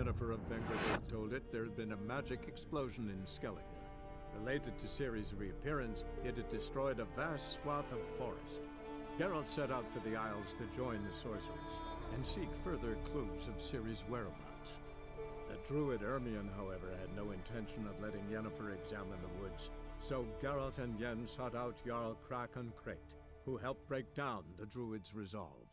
Yennefer of Vengerberg told it, there had been a magic explosion in Skellige. Related to Ciri's reappearance, it had destroyed a vast swath of forest. Geralt set out for the Isles to join the sorcerers and seek further clues of Ciri's whereabouts. The druid Ermion, however, had no intention of letting Yennefer examine the woods, so Geralt and Yen sought out Jarl Krakon Krayt, who helped break down the druid's resolve.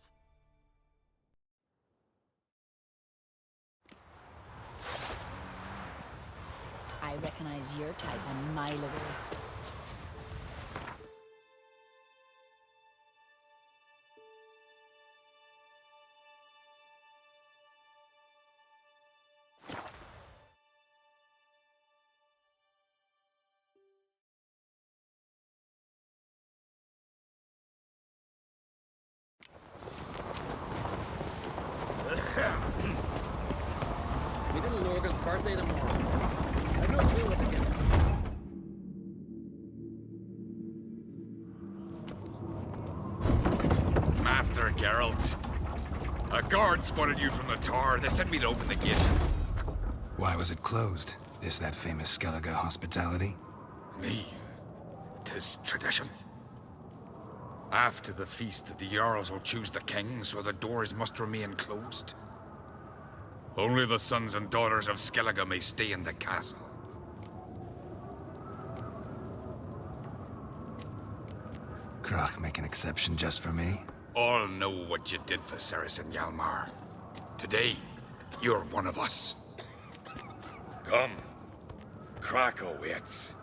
I recognize your type a mile away. My little Norgal's birthday tomorrow. I've no clue what to get. Master Geralt. A guard spotted you from the tower. They sent me to open the gate. Why was it closed? Is that famous Skellige hospitality? Me? 'Tis tradition. After the feast, the Jarls will choose the king, so the doors must remain closed. Only the sons and daughters of Skellige may stay in the castle. Krach make an exception just for me? All know what you did for Ceres and Hjalmar. Today, you're one of us. Come. Krakow waits.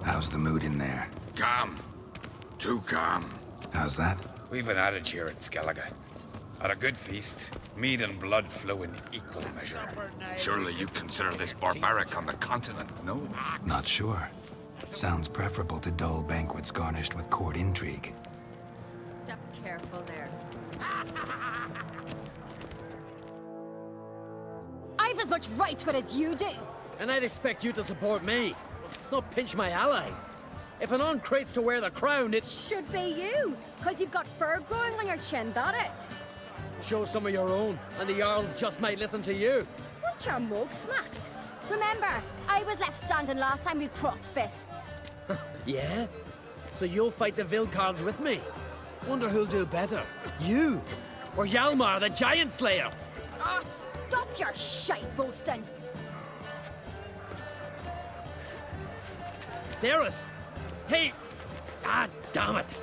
How's the mood in there? Calm. Too calm. How's that? We've an adage here in Skellige. At a good feast, mead and blood flow in equal measure. Surely you consider this barbaric on the continent, no? Not sure. Sounds preferable to dull banquets garnished with court intrigue. Step careful there. I've as much right to it as you do. And I'd expect you to support me, not pinch my allies. If an on Krayt's to wear the crown, it Should be you, because you've got fur growing on your chin, that it? show some of your own, and the Jarls just might listen to you. Want your mug smacked? Remember, I was left standing last time we crossed fists. Yeah? So you'll fight the Vilcarls with me? Wonder who'll do better, you or Hjalmar, the Giant Slayer? Ah, stop your shite boasting. Ceres? Hey! Ah, damn it!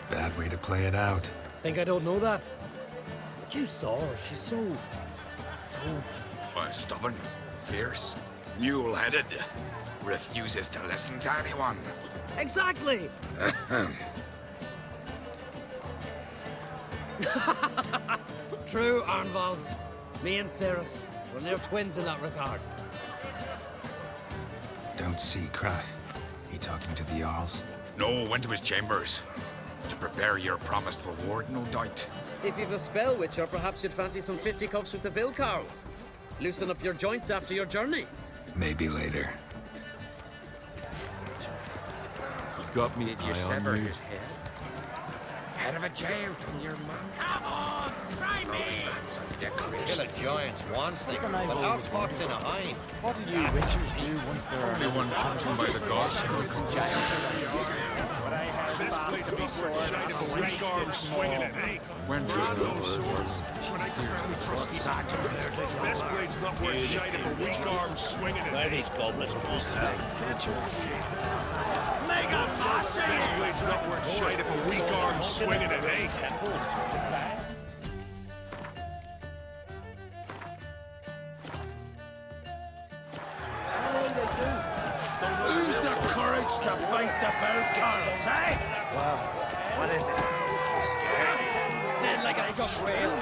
Bad way to play it out. Think I don't know that? But you saw her, she's so... Why, stubborn, fierce, mule-headed. Refuses to listen to anyone. Exactly! True, Arnvald. Me and Ceres, we're now twins in that regard. Don't see Krach. He talking to the Jarls? No, went to his chambers. To prepare your promised reward, no doubt. If you've a spell witcher, perhaps you'd fancy some fisticuffs with the Vilcarls. Loosen up your joints after your journey. Maybe later. You got me Did you sever his head? Head of a giant from your mouth. Come on, try me! That's a decoration. Kill a giant's one thing, but outfox in a hind. What do you witchers do once there are Only one chosen by the gods could This blade's not worth shite if a weak arm swinging it, eh? When do you know swords? This blade's not worth shite if a weak arm swinging it, eh? These goblins will sell. Mega This blade's not worth shite if a weak arm swinging it, eh? Who's the courage to fight the Vilcarls, eh? Well, what is it? You scared? Dead like a stuck rail.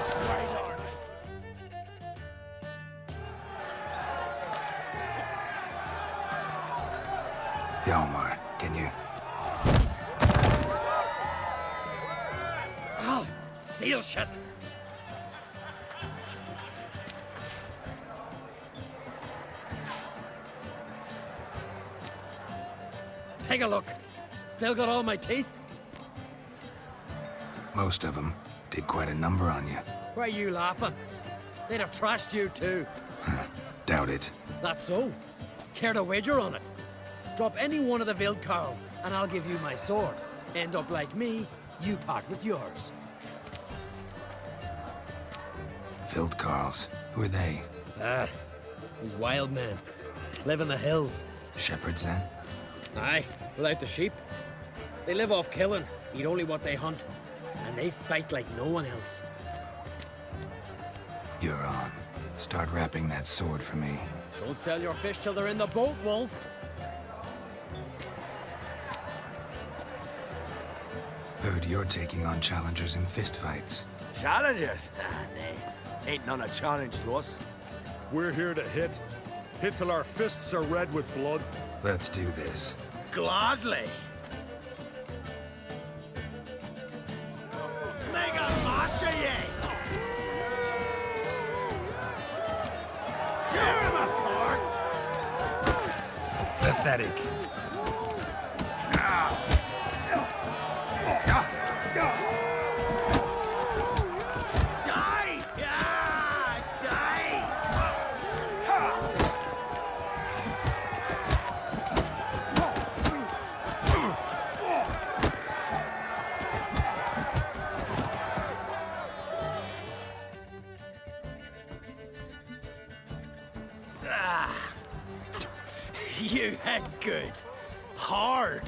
Hjalmar, can you? Oh, seal shut. Take a look. Still got all my teeth? Most of them did quite a number on you. Why are you laughing? They'd have trashed you too. Doubt it. That's so. Care to wager on it? Drop any one of the Wildkarls, and I'll give you my sword. End up like me, you part with yours. Wildkarls. Who are they? These wild men. Live in the hills. Shepherds, then? Aye, without the sheep. They live off killing, eat only what they hunt. And they fight like no one else. You're on. Start wrapping that sword for me. Don't sell your fish till they're in the boat, Wolf. Heard you're taking on challengers in fistfights. Challengers? Nay. Ain't none a challenge to us. We're here to hit. Hit till our fists are red with blood. Let's do this. Gladly. Mega Masha ye! Tear him apart! Pathetic. Die! Yeah! Die! You hit good. Hard.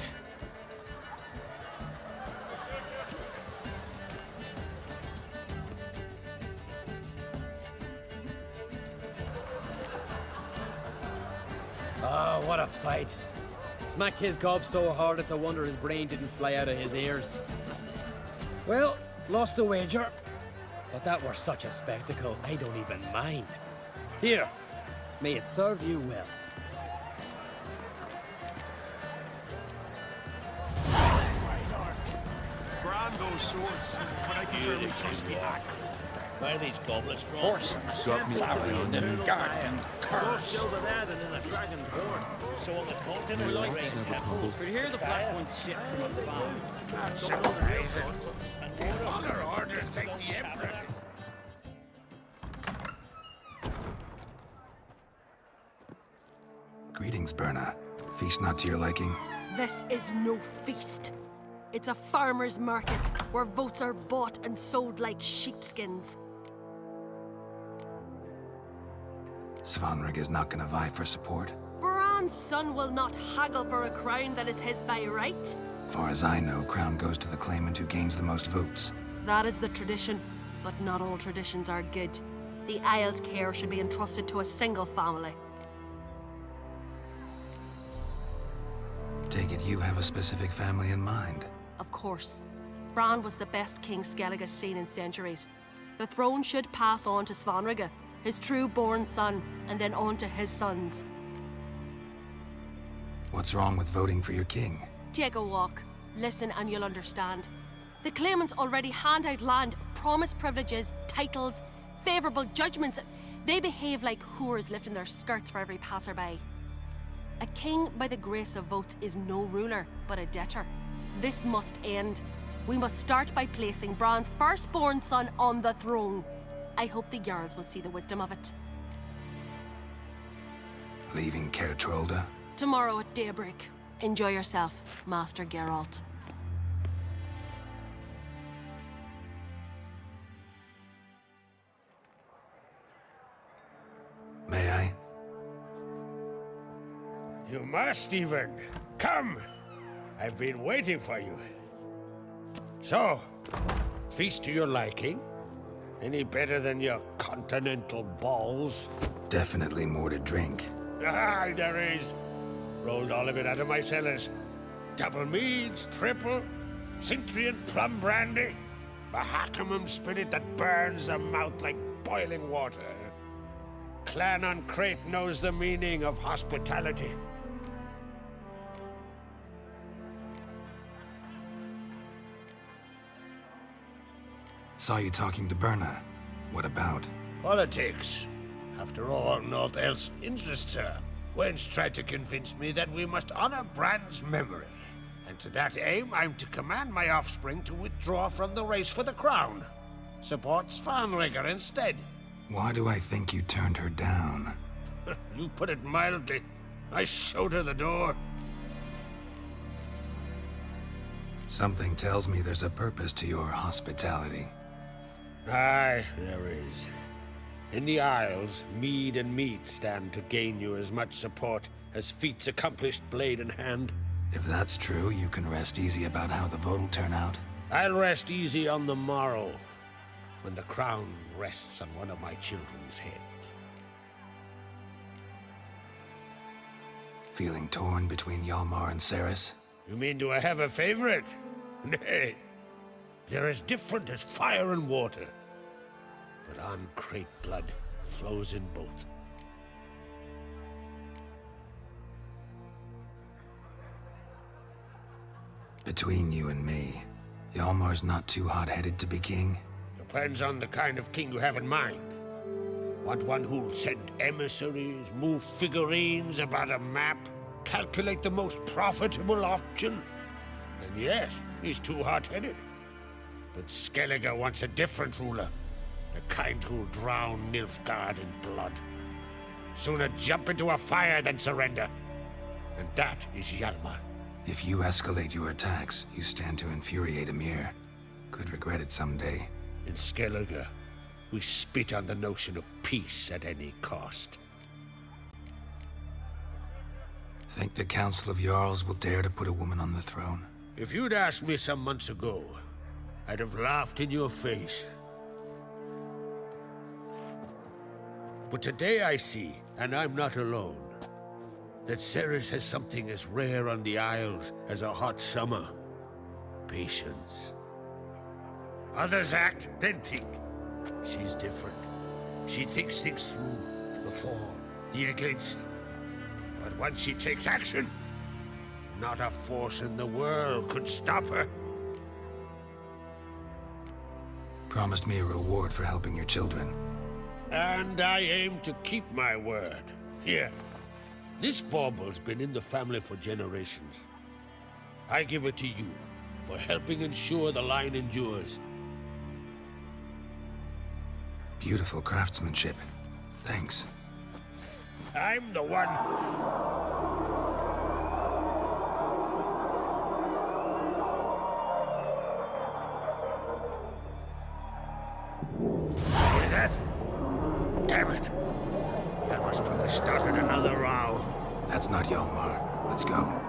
Oh, what a fight. Smacked his gob so hard it's a wonder his brain didn't fly out of his ears. Well, lost the wager. But that were such a spectacle, I don't even mind. Here, may it serve you well. Grand those swords, but I can barely trust the axe. Where are these goblets from? Got me on them garden. More silver there than in a dragon's horn. So on the continent, like temples. But here the black ones ship from afar. Not surprising. Other orders take the emperor. Greetings, Berna. Feast not to your liking? This is no feast. It's a farmer's market where votes are bought and sold like sheepskins. Svanrig is not gonna vie for support. Bran's son will not haggle for a crown that is his by right. Far as I know, crown goes to the claimant who gains the most votes. That is the tradition, but not all traditions are good. The Isle's care should be entrusted to a single family. Take it you have a specific family in mind. Of course. Bran was the best king Skellige's seen in centuries. The throne should pass on to Svanrige, his true-born son, and then on to his sons. What's wrong with voting for your king? Take a walk. Listen and you'll understand. The claimants already hand out land, promise privileges, titles, favourable judgments. They behave like whores lifting their skirts for every passerby. A king by the grace of votes is no ruler, but a debtor. This must end. We must start by placing Bran's firstborn son on the throne. I hope the Jarls will see the wisdom of it. Leaving Caer Trolda? Tomorrow at daybreak. Enjoy yourself, Master Geralt. May I? You must, even. Come. I've been waiting for you. So, feast to your liking? Any better than your continental balls? Definitely more to drink. Aye, there is. Rolled all of it out of my cellars. Double meads, triple, Cintrian plum brandy, a Hackamum spirit that burns the mouth like boiling water. Clan on Crate knows the meaning of hospitality. Saw you talking to Berna. What about? Politics. After all, naught else interests her. Wench tried to convince me that we must honor Bran's memory. And to that aim, I'm to command my offspring to withdraw from the race for the crown. Support Svanrigger instead. Why do I think you turned her down? You put it mildly. I showed her the door. Something tells me there's a purpose to your hospitality. Aye, there is. In the Isles, mead and meat stand to gain you as much support as feats accomplished blade in hand. If that's true, you can rest easy about how the vote will turn out. I'll rest easy on the morrow, when the crown rests on one of my children's heads. Feeling torn between Hjalmar and Ceres? You mean, do I have a favorite? Nay. They're as different as fire and water. But Ancrate blood flows in both. Between you and me, Hjalmar's not too hot-headed to be king? Depends on the kind of king you have in mind. Want one who'll send emissaries, move figurines about a map, calculate the most profitable option? Then yes, he's too hot-headed. But Skellige wants a different ruler. The kind who'll drown Nilfgaard in blood. Sooner jump into a fire than surrender. And that is Hjalmar. If you escalate your attacks, you stand to infuriate Emir. Could regret it someday. In Skellige, we spit on the notion of peace at any cost. Think the Council of Jarls will dare to put a woman on the throne? If you'd asked me some months ago, I'd have laughed in your face. But today I see, and I'm not alone, that Ceres has something as rare on the Isles as a hot summer. Patience. Others act, then think. She's different. She thinks things through, the for, the against. But once she takes action, not a force in the world could stop her. Promised me a reward for helping your children. And I aim to keep my word. Here. This bauble's been in the family for generations. I give it to you for helping ensure the line endures. Beautiful craftsmanship. Thanks. I'm the one. Hear that? Damn it. That must probably started another row. That's not Hjalmar. Let's go.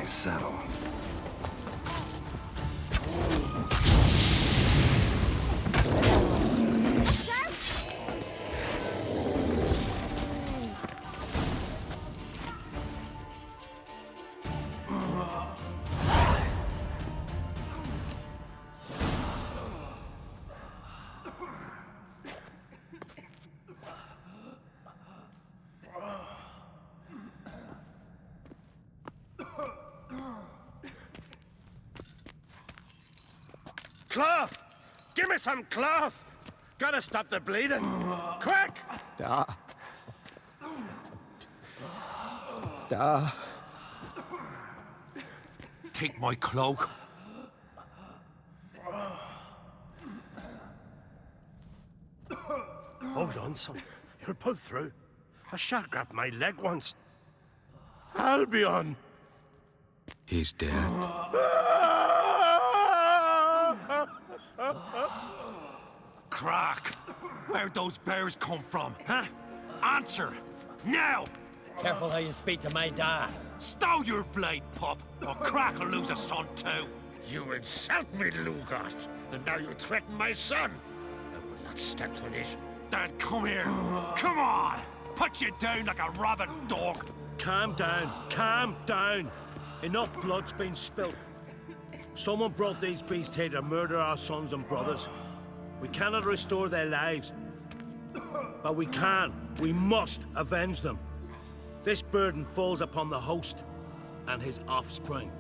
Saddle. Cloth! Give me some cloth! Gotta stop the bleeding. Quick! Da. Take my cloak. Hold on, son. You'll pull through. A shark grabbed my leg once. Albion! He's dead. Crack! Where'd those bears come from, huh? Answer! Now! Careful how you speak to my dad. Stow your blade, pup, or Crack will lose a son too. You insult me, Lugos, and now you threaten my son. I will not stand for this. Dad, come here. Come on! put you down like a rabid dog. Calm down. Calm down. Enough blood's been spilt. Someone brought these beasts here to murder our sons and brothers. We cannot restore their lives. But we can. We must avenge them. This burden falls upon the host and his offspring.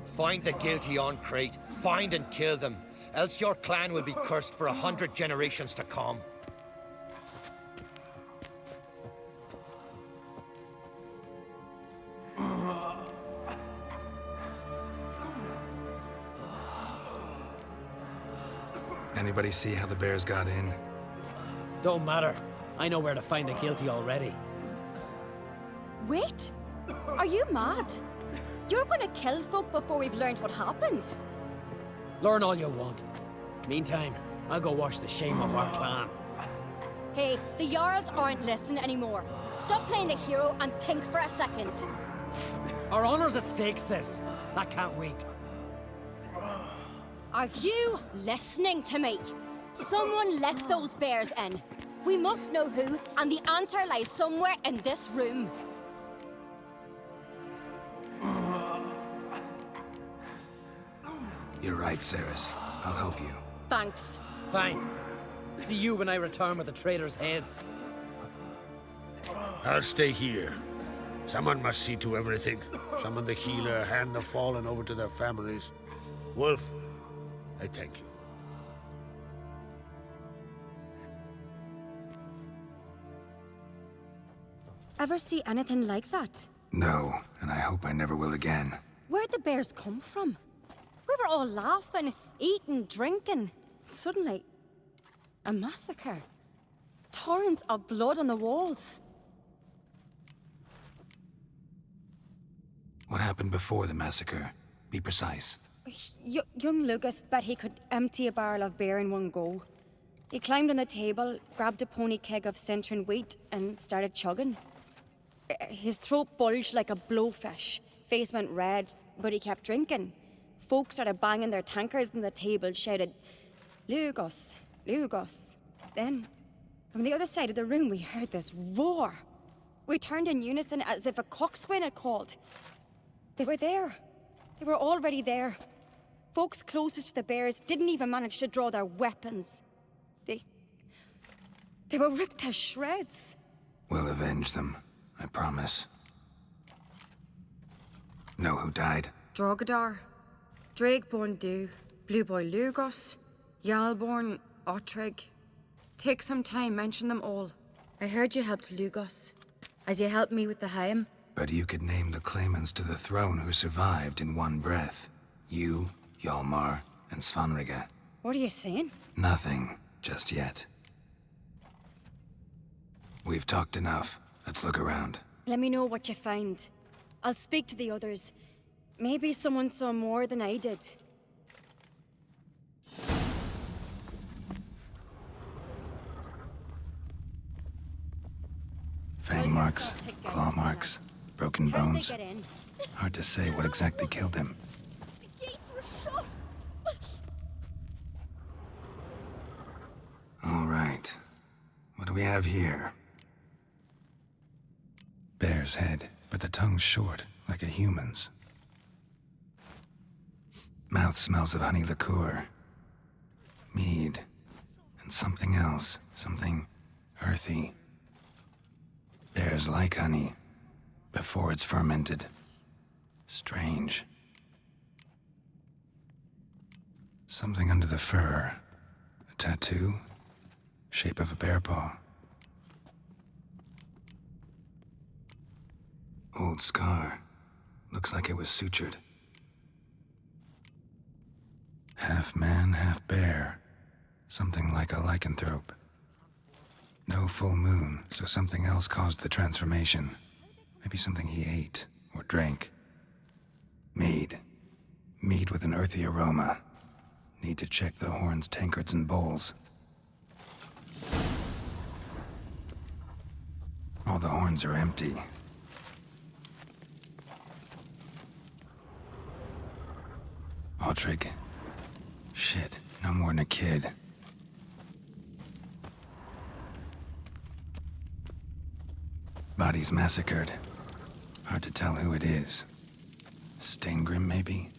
Find the guilty on Crete. Find and kill them. Else your clan will be cursed for 100 generations to come. Anybody see how the bears got in? Don't matter. I know where to find the guilty already. Wait! Are you mad? You're gonna kill folk before we've learned what happened. Learn all you want. Meantime, I'll go wash the shame off our clan. Hey, the Jarls aren't listening anymore. Stop playing the hero and think for a second. Our honor's at stake, sis. That can't wait. Are you listening to me? Someone let those bears in. We must know who, and the answer lies somewhere in this room. You're right, Ceres. I'll help you. Thanks. Fine. See you when I return with the traitors' heads. I'll stay here. Someone must see to everything. Summon the healer, hand the fallen over to their families. Wolf, I thank you. Ever see anything like that? No, and I hope I never will again. Where'd the bears come from? We were all laughing, eating, drinking. Suddenly, a massacre. Torrents of blood on the walls. What happened before the massacre? Be precise. Young Lucas bet he could empty a barrel of beer in one go. He climbed on the table, grabbed a pony keg of Centron wheat, and started chugging. His throat bulged like a blowfish. Face went red, but he kept drinking. Folks started banging their tankards on the table, shouted, "Lugos, Lugos." Then, from the other side of the room, we heard this roar. We turned in unison as if a coxswain had called. They were there. They were already there. Folks closest to the bears didn't even manage to draw their weapons. They were ripped to shreds. We'll avenge them, I promise. Know who died? Drogadar, Drakeborn Du, Blue Boy Lugos, Jarlborn, Ottrig. Take some time, mention them all. I heard you helped Lugos, as you helped me with the Haim. But you could name the claimants to the throne who survived in one breath. You, Hjalmar, and Svanrige. What are you saying? Nothing, just yet. We've talked enough. Let's look around. Let me know what you find. I'll speak to the others. Maybe someone saw more than I did. Fang marks, claw marks, broken How'd they bones. get in? Hard to say what exactly killed him. The gates were shut. All right. What do we have here? Bear's head, but the tongue's short, like a human's. Mouth smells of honey liqueur. Mead. And something else. Something earthy. Bears like honey, before it's fermented. Strange. Something under the fur. A tattoo? Shape of a bear paw. Old scar. Looks like it was sutured. Half man, half bear. Something like a lycanthrope. No full moon, so something else caused the transformation. Maybe something he ate or drank. Mead. Mead with an earthy aroma. Need to check the horns, tankards, and bowls. All the horns are empty. Autrig. Shit, no more than a kid. Bodies massacred. Hard to tell who it is. Steingrim, maybe?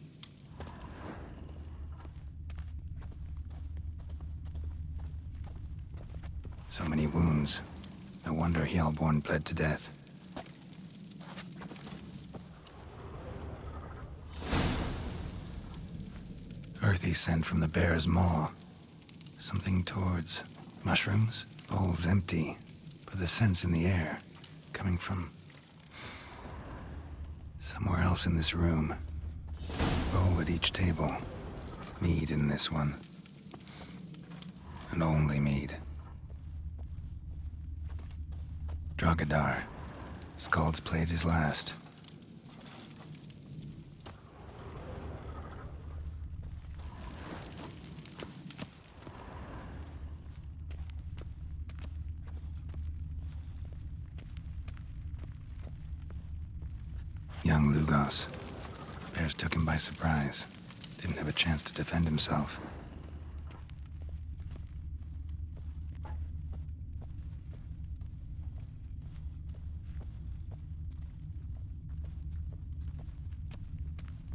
So many wounds. No wonder Hjalborn bled to death. Earthy scent from the bear's maw. Something towards mushrooms? Bowls empty, but the scent's in the air. Coming from somewhere else in this room. Bowl at each table. Mead in this one. And only mead. Drogadar. Skald's played his last. Young Lugos. Bears took him by surprise. Didn't have a chance to defend himself.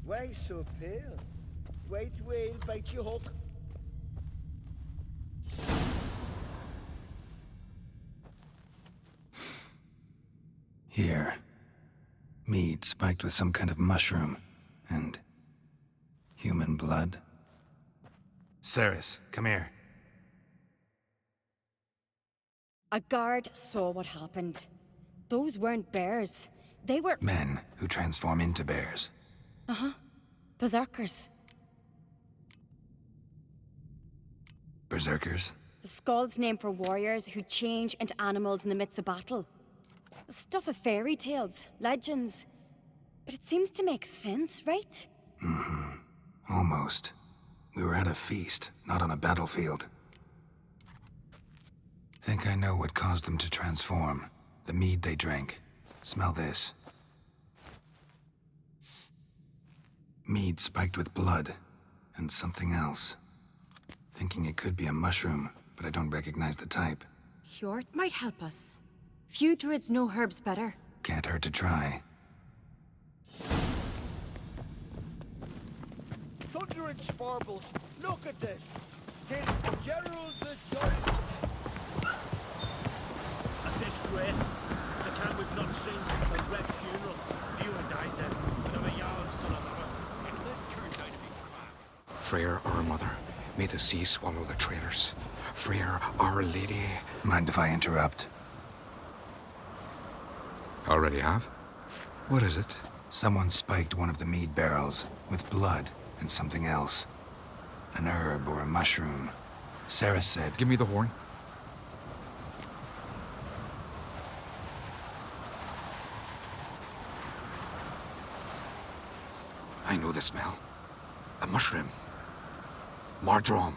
Why so pale? White whale bite your hook. Here. Mead spiked with some kind of mushroom. And human blood. Ceres, come here. A guard saw what happened. Those weren't bears. They were... Men who transform into bears. Uh-huh. Berserkers. Berserkers? The Skald's name for warriors who change into animals in the midst of battle. The stuff of fairy tales, legends. But it seems to make sense, right? Mm-hmm. Almost. We were at a feast, not on a battlefield. Think I know what caused them to transform. The mead they drank. Smell this. Mead spiked with blood. And something else. Thinking it could be a mushroom, but I don't recognize the type. Hjort might help us. Few druids know herbs better. Can't hurt to try. Thunder and sparbles, look at this. 'Tis Gerald the Jolly. A disgrace. The camp we've not seen since the Red funeral. Few had died then, and I'm a Jarl's son of a... And this turns out to be crap. Freyr, our mother, may the sea swallow the traitors. Freyr, our lady. Mind if I interrupt? Already have? What is it? Someone spiked one of the mead barrels with blood and something else. An herb or a mushroom. Sarah said... Give me the horn. I know the smell. A mushroom. Mardrome.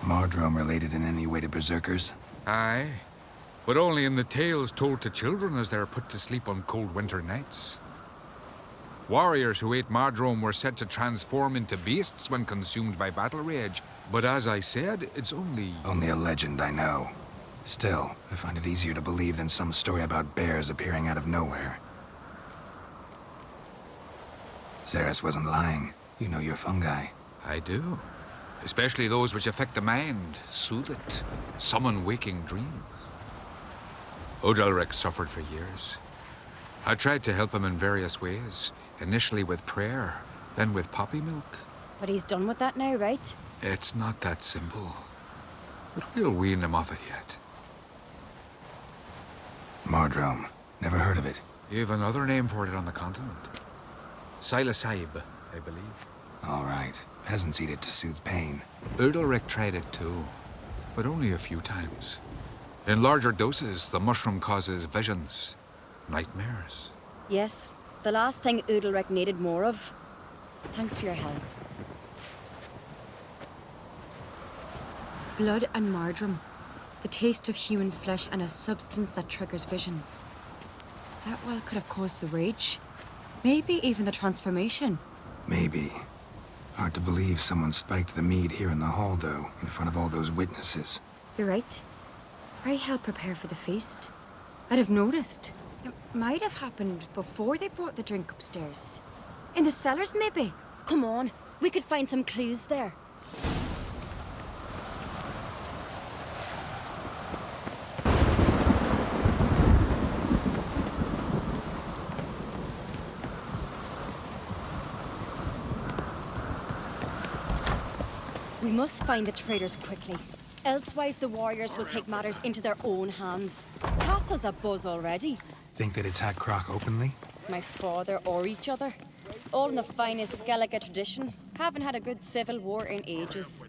Mardrome related in any way to berserkers? Aye. But only in the tales told to children as they're put to sleep on cold winter nights. Warriors who ate Mardrome were said to transform into beasts when consumed by battle rage. But as I said, it's only... Only a legend, I know. Still, I find it easier to believe than some story about bears appearing out of nowhere. Ceres wasn't lying. You know your fungi. I do. Especially those which affect the mind, soothe it, summon waking dreams. Odalric suffered for years. I tried to help him in various ways, initially with prayer, then with poppy milk. But he's done with that now, right? It's not that simple. But we'll wean him off it yet. Mardrome. Never heard of it. You've another name for it on the continent. Silasaib, I believe. All right. Peasants eat it to soothe pain. Odalric tried it too, but only a few times. In larger doses, the mushroom causes visions, nightmares. Yes. The last thing Udalric needed more of. Thanks for your help. Blood and Mardrome. The taste of human flesh and a substance that triggers visions. That well could have caused the rage. Maybe even the transformation. Maybe. Hard to believe someone spiked the mead here in the hall, though, in front of all those witnesses. You're right. I helped prepare for the feast. I'd have noticed. It might have happened before they brought the drink upstairs. In the cellars, maybe. Come on, we could find some clues there. We must find the traitors quickly. Elsewise, the warriors will take matters into their own hands. Castle's abuzz already. Think they'd attack Croc openly? My father or each other. All in the finest Skellige tradition. Haven't had a good civil war in ages.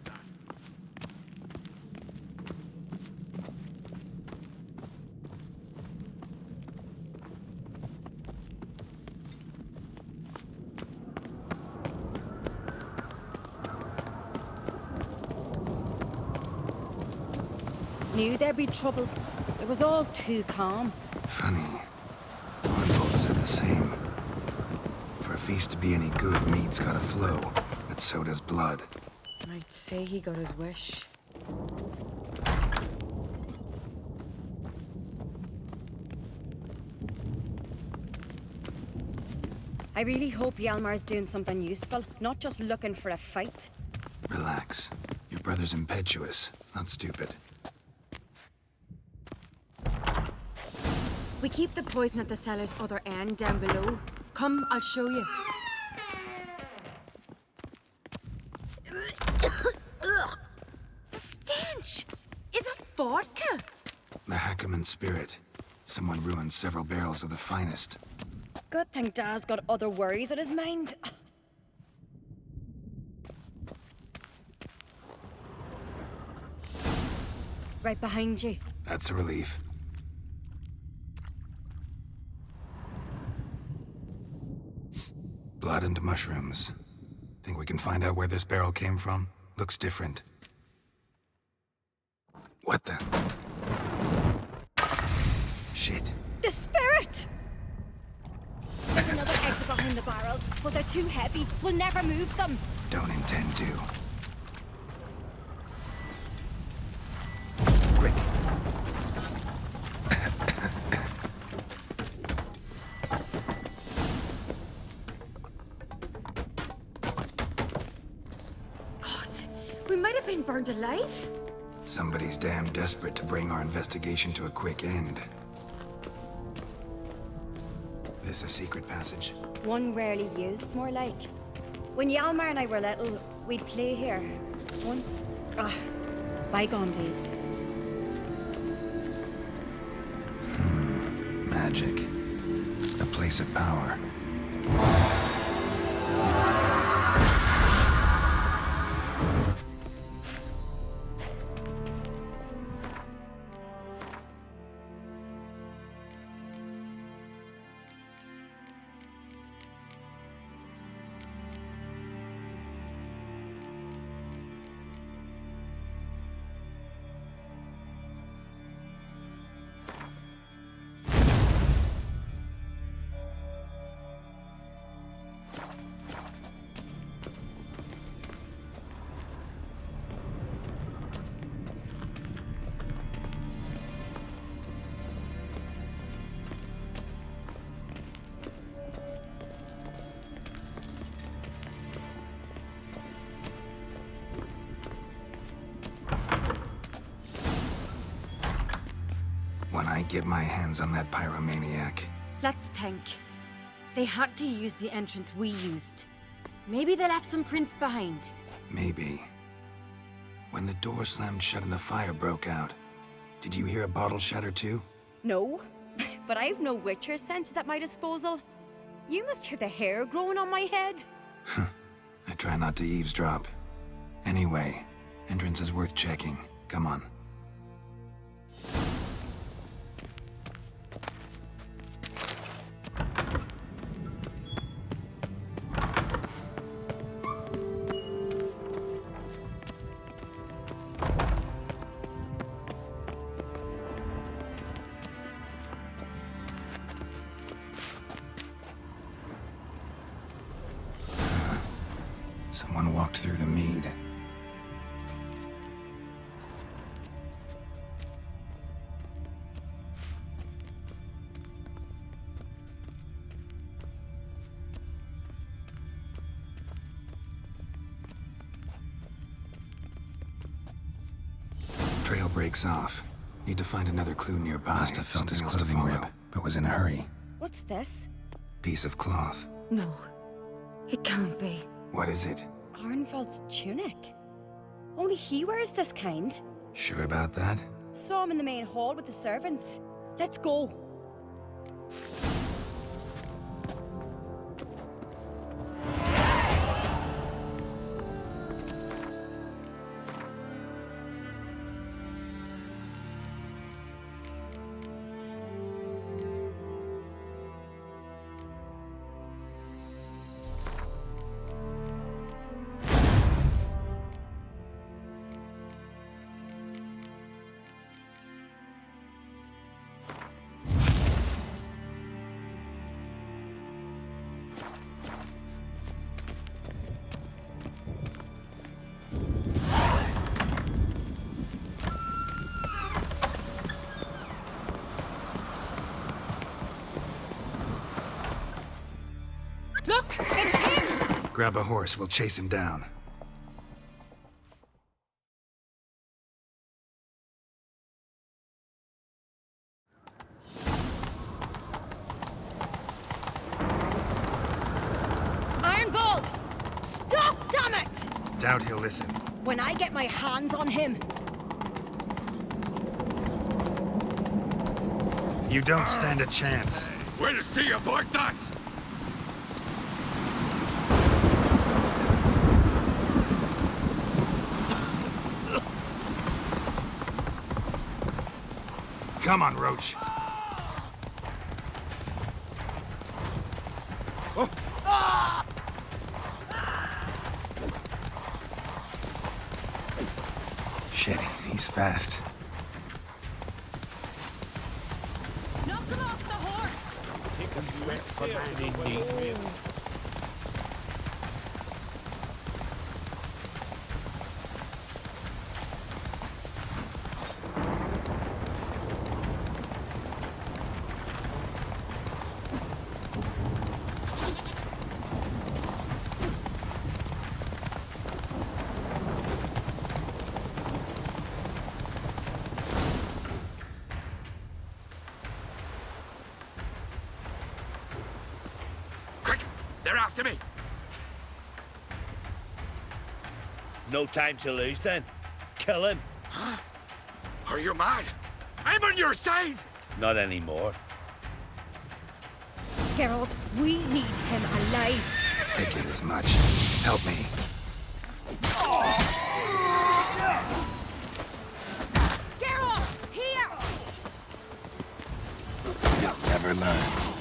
Knew there'd be trouble. It was all too calm. Funny. Arnold said the same. For a feast to be any good, mead's gotta flow, but so does blood. I'd say he got his wish. I really hope Hjalmar's doing something useful, not just looking for a fight. Relax. Your brother's impetuous, not stupid. We keep the poison at the cellar's other end, down below. Come, I'll show you. The stench! Is that vodka? Mahakaman spirit. Someone ruined several barrels of the finest. Good thing Dad's got other worries in his mind. Right behind you. That's a relief. Blood and mushrooms. Think we can find out where this barrel came from? Looks different. What the? Shit. The spirit! There's another exit behind the barrels, but they're too heavy. We'll never move them. Don't intend to. Quick. We might have been burned alive. Somebody's damn desperate to bring our investigation to a quick end. This a secret passage? One rarely used, more like. When Hjalmar and I were little, we'd play here. Once. Bygone days. Magic. A place of power. When I get my hands on that pyromaniac. Let's think. They had to use the entrance we used. Maybe they left some prints behind. Maybe. When the door slammed shut and the fire broke out, did you hear a bottle shatter too? No, but I've no Witcher senses at my disposal. You must hear the hair growing on my head. I try not to eavesdrop. Anyway, entrance is worth checking. Come on. One walked through the mead. Trail breaks off. Need to find another clue nearby. Must have felt his clothing rip, but was in a hurry. What's this? Piece of cloth. No. It can't be. What is it? Arnvald's tunic. Only he wears this kind. Sure about that? Saw him in the main hall with the servants. Let's go. Look! It's him! Grab a horse, we'll chase him down. Arnvald! Stop, damn it! Doubt he'll listen. When I get my hands on him. You don't stand a chance. We'll see about that! Come on, Roach. Shit, he's fast. Knock him off the horse! Take a sweat for man in need. They're after me! No time to lose then. Kill him. Huh? Are you mad? I'm on your side! Not anymore. Geralt, we need him alive. Figured as much. Help me. Geralt, here! You'll never learn.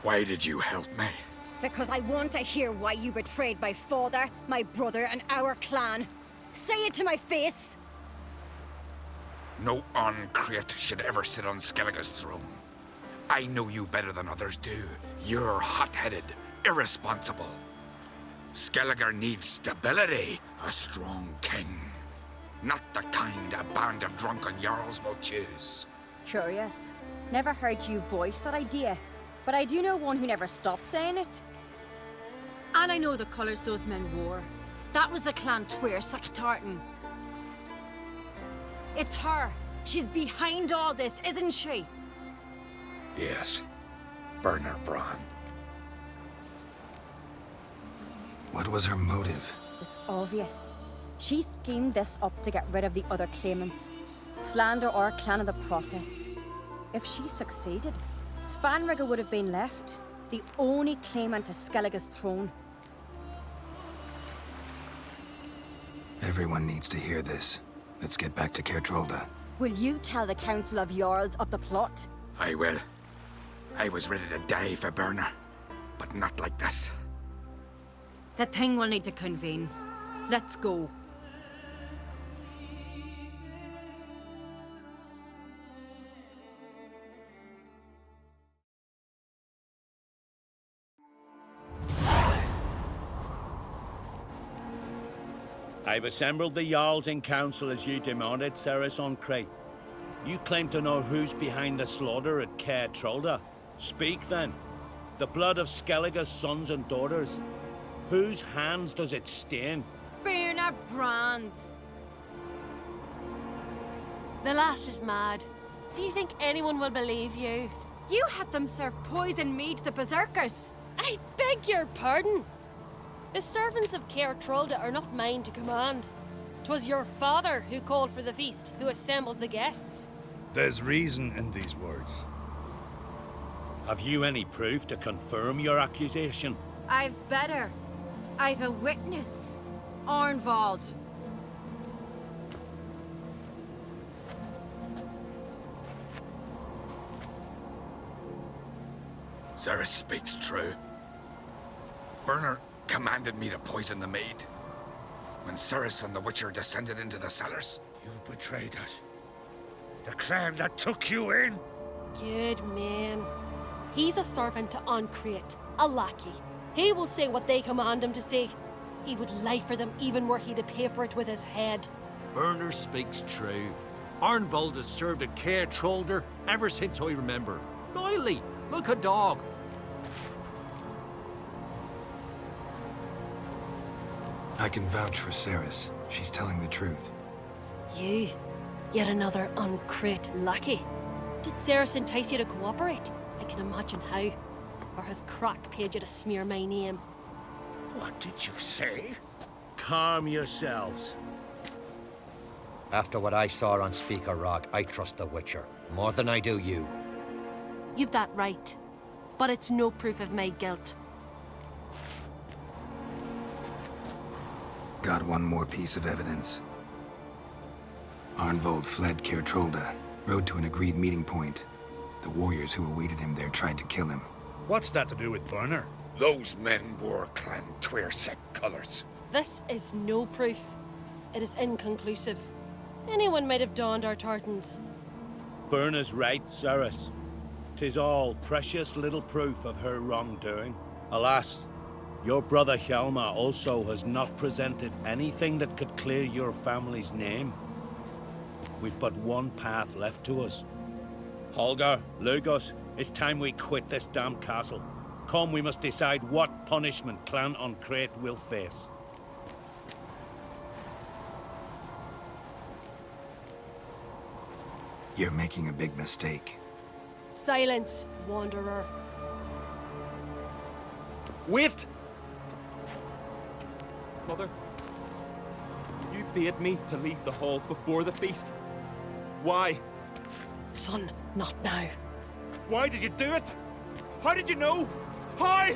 Why did you help me? Because I want to hear why you betrayed my father, my brother, and our clan. Say it to my face! No Uncreate should ever sit on Skellige's throne. I know you better than others do. You're hot-headed, irresponsible. Skellige needs stability, a strong king. Not the kind a band of drunken jarls will choose. Curious. Never heard you voice that idea. But I do know one who never stopped saying it. And I know the colours those men wore. That was the clan Twir Saktartan. It's her. She's behind all this, isn't she? Yes. Burner Bran. What was her motive? It's obvious. She schemed this up to get rid of the other claimants. Slander our clan in the process. If she succeeded, Svanrige would have been left, the only claimant to Skellige's throne. Everyone needs to hear this. Let's get back to Kerdrolda. Will you tell the Council of Jarls of the plot? I will. I was ready to die for Burner, but not like this. The thing will need to convene. Let's go. I've assembled the Jarls in council as you demanded, Ceres on Crate. You claim to know who's behind the slaughter at Caer Trolda. Speak then. The blood of Skellige's sons and daughters. Whose hands does it stain? Birna Brand's. The lass is mad. Do you think anyone will believe you? You had them serve poison mead to the berserkers. I beg your pardon. The servants of Caer Trolda are not mine to command. 'Twas your father who called for the feast, who assembled the guests. There's reason in these words. Have you any proof to confirm your accusation? I've better. I've a witness. Arnvald. Ceres speaks true. Burner commanded me to poison the maid. When Ceres and the Witcher descended into the cellars. You betrayed us. The clan that took you in. Good man. He's a servant to Ancrate, a lackey. He will say what they command him to say. He would lie for them even were he to pay for it with his head. Burner speaks true. Arnvald has served at Caer Trolder ever since I remember. Loyally, like a dog. I can vouch for Ceres. She's telling the truth. You? Yet another Ancrate lackey? Did Ceres entice you to cooperate? I can imagine how. Or has Crack paid you to smear my name? What did you say? Calm yourselves. After what I saw on Speaker Rock, I trust the Witcher. More than I do you. You've that right. But it's no proof of my guilt. Got one more piece of evidence. Arnvald fled Caer Trolda, rode to an agreed meeting point. The warriors who awaited him there tried to kill him. What's that to do with Burner? Those men wore clan Twyrsek colours. This is no proof. It is inconclusive. Anyone might have donned our tartans. Burna's right, Ceres. 'Tis all precious little proof of her wrongdoing. Alas, your brother Hjalmar also has not presented anything that could clear your family's name. We've but one path left to us. Holger, Lugos, it's time we quit this damn castle. Come, we must decide what punishment Clan Ancrate will face. You're making a big mistake. Silence, wanderer. Wait! Mother, you bade me to leave the hall before the feast. Why? Son, not now. Why did you do it? How did you know? How?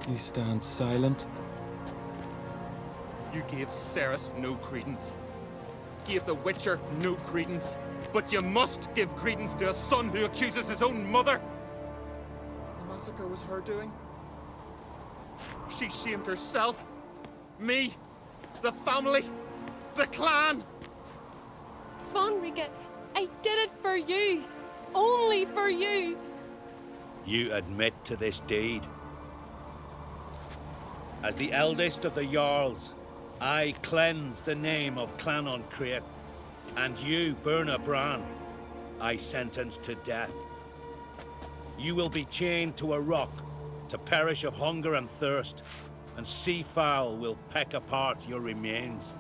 You stand silent. You gave Ceres no credence. Gave the Witcher no credence. But you must give credence to a son who accuses his own mother. The massacre was her doing. She shamed herself, me, the family, the clan. Svanrige, I did it for you. Only for you. You admit to this deed. As the eldest of the Jarls, I cleanse the name of Clan Ancrate, and you, Burna Bran, I sentence to death. You will be chained to a rock to perish of hunger and thirst, and sea fowl will peck apart your remains.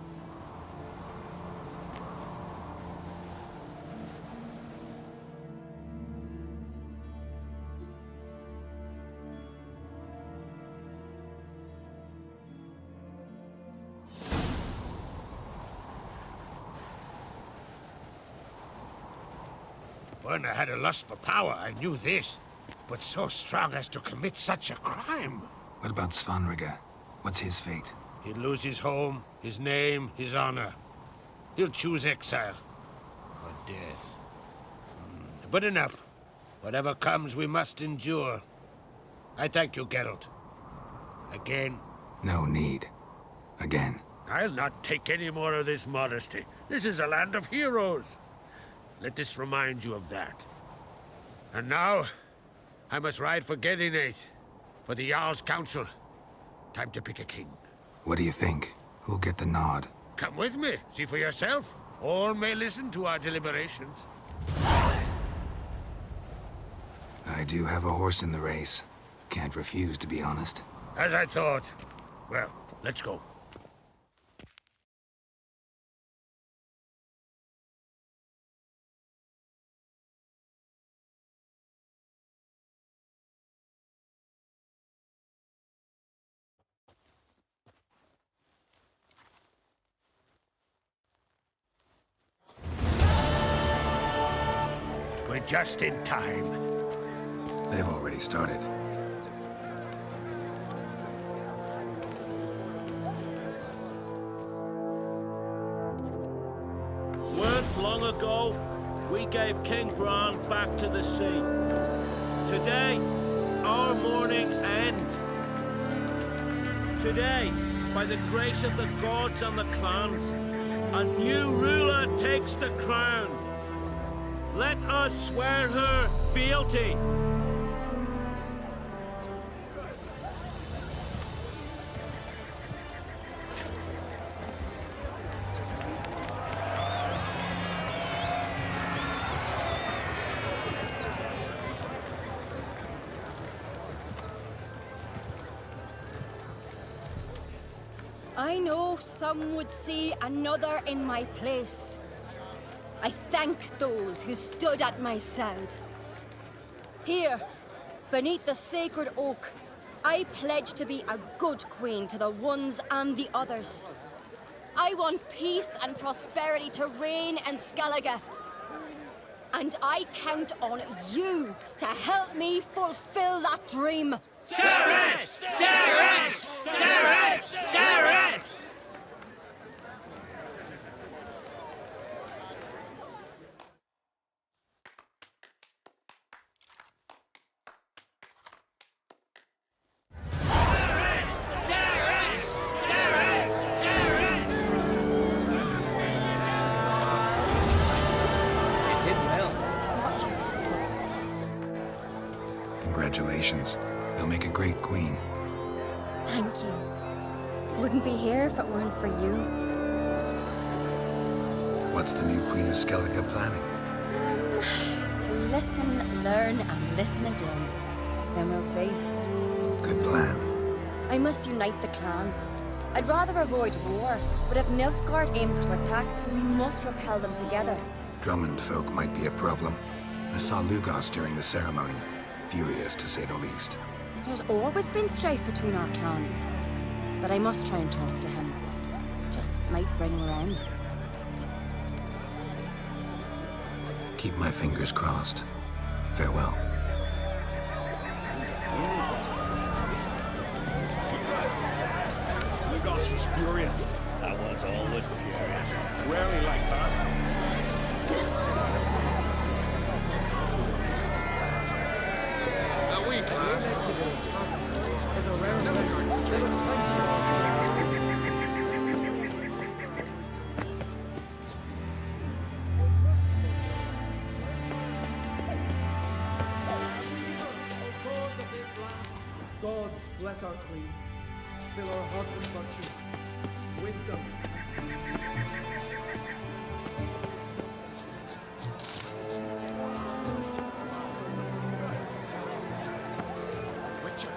Burner had a lust for power, I knew this. But so strong as to commit such a crime. What about Svanrige? What's his fate? He'll lose his home, his name, his honor. He'll choose exile. Or death. But enough. Whatever comes, we must endure. I thank you, Geralt. Again. No need. Again. I'll not take any more of this modesty. This is a land of heroes. Let this remind you of that. And now, I must ride for Gedinate, for the Jarl's Council. Time to pick a king. What do you think? Who'll get the nod? Come with me, see for yourself. All may listen to our deliberations. I do have a horse in the race. Can't refuse, to be honest. As I thought. Well, let's go. We're just in time. They've already started. Weren't long ago, we gave King Bran back to the sea. Today, our mourning ends. Today, by the grace of the gods and the clans, a new ruler takes the crown. Let us swear her fealty. I know some would see another in my place. I thank those who stood at my side. Here, beneath the sacred oak, I pledge to be a good queen to the ones and the others. I want peace and prosperity to reign in Skellige. And I count on you to help me fulfill that dream. Ceres! Ceres! Ceres! Ceres! Congratulations. You'll make a great queen. Thank you. Wouldn't be here if it weren't for you. What's the new Queen of Skellige planning? To listen, learn, and listen again. Then we'll see. Good plan. I must unite the clans. I'd rather avoid war, but if Nilfgaard aims to attack, we must repel them together. Drummond folk might be a problem. I saw Lugos during the ceremony. Furious, to say the least. There's always been strife between our clans. But I must try and talk to him. Just might bring her end. Keep my fingers crossed. Farewell. Lugos was furious. That one's always furious. Rarely like that. A wee class. Gods bless our queen. Fill our hearts with virtue, wisdom. Witcher!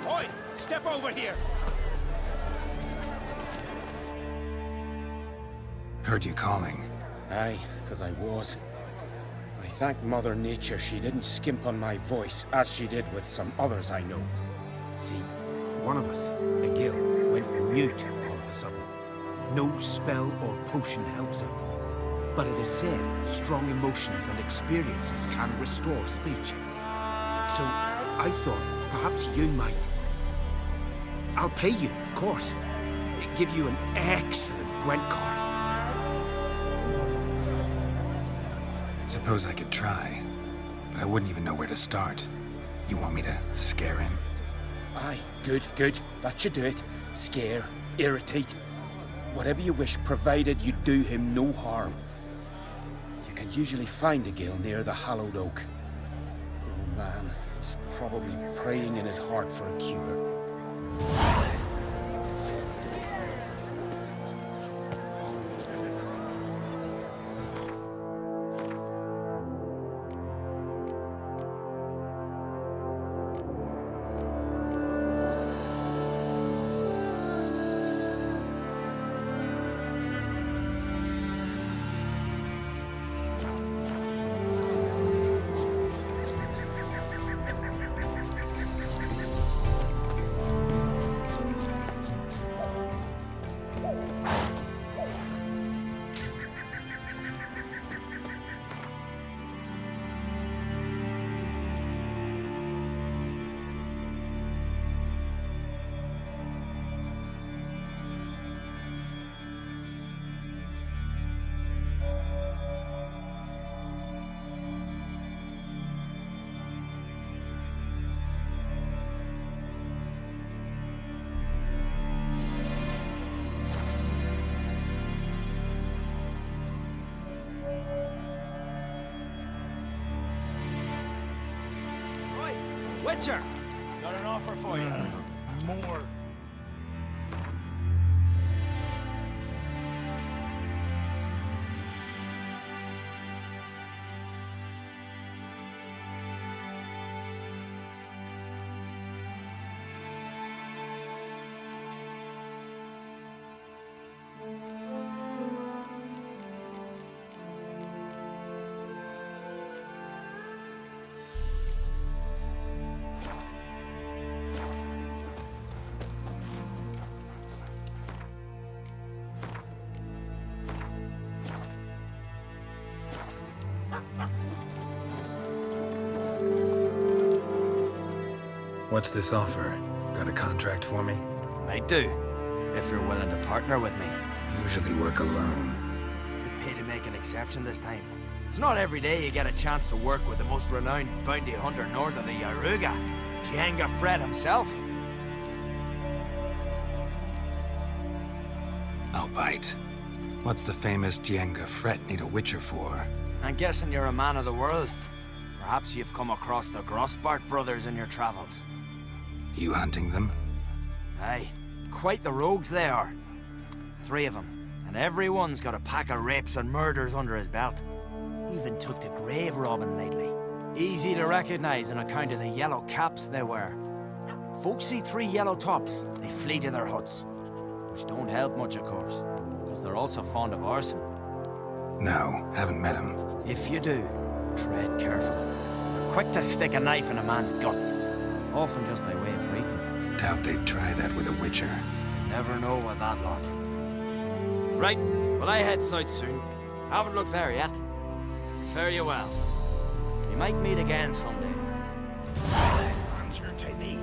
Oi! Step over here! Heard you calling. Aye, 'cause I was. I thank Mother Nature she didn't skimp on my voice, as she did with some others I know. See, one of us, a gill, went mute all of a sudden. No spell or potion helps him. But it is said strong emotions and experiences can restore speech. So I thought perhaps you might. I'll pay you, of course. Give you an excellent Gwent card. Suppose I could try, but I wouldn't even know where to start. You want me to scare him? Aye, good, good. That should do it. Scare, irritate. Whatever you wish, provided you do him no harm. You can usually find a gill near the hallowed oak. Oh man, he's probably praying in his heart for a cure. Witcher! Got an offer for you. More. What's this offer? Got a contract for me? Might do, if you're willing to partner with me. Usually work alone. Could pay to make an exception this time. It's not every day you get a chance to work with the most renowned bounty hunter north of the Yaruga, Jenga Fred himself. I'll bite. What's the famous Jenga Fred need a Witcher for? I'm guessing you're a man of the world. Perhaps you've come across the Grossbart brothers in your travels. You hunting them? Aye, quite the rogues they are. 3 of them, and every one's got a pack of rapes and murders under his belt. Even took to grave robbing lately. Easy to recognize on account of the yellow caps they wear. Folks see 3 yellow tops, they flee to their huts. Which don't help much, of course, because they're also fond of arson. No, haven't met him. If you do, tread careful. They're quick to stick a knife in a man's gut, often just by way of greeting. Doubt they'd try that with a Witcher. You never know with that lot. Right, well I head south soon. Haven't looked there yet. Fare you well. We might meet again someday. Answer to me.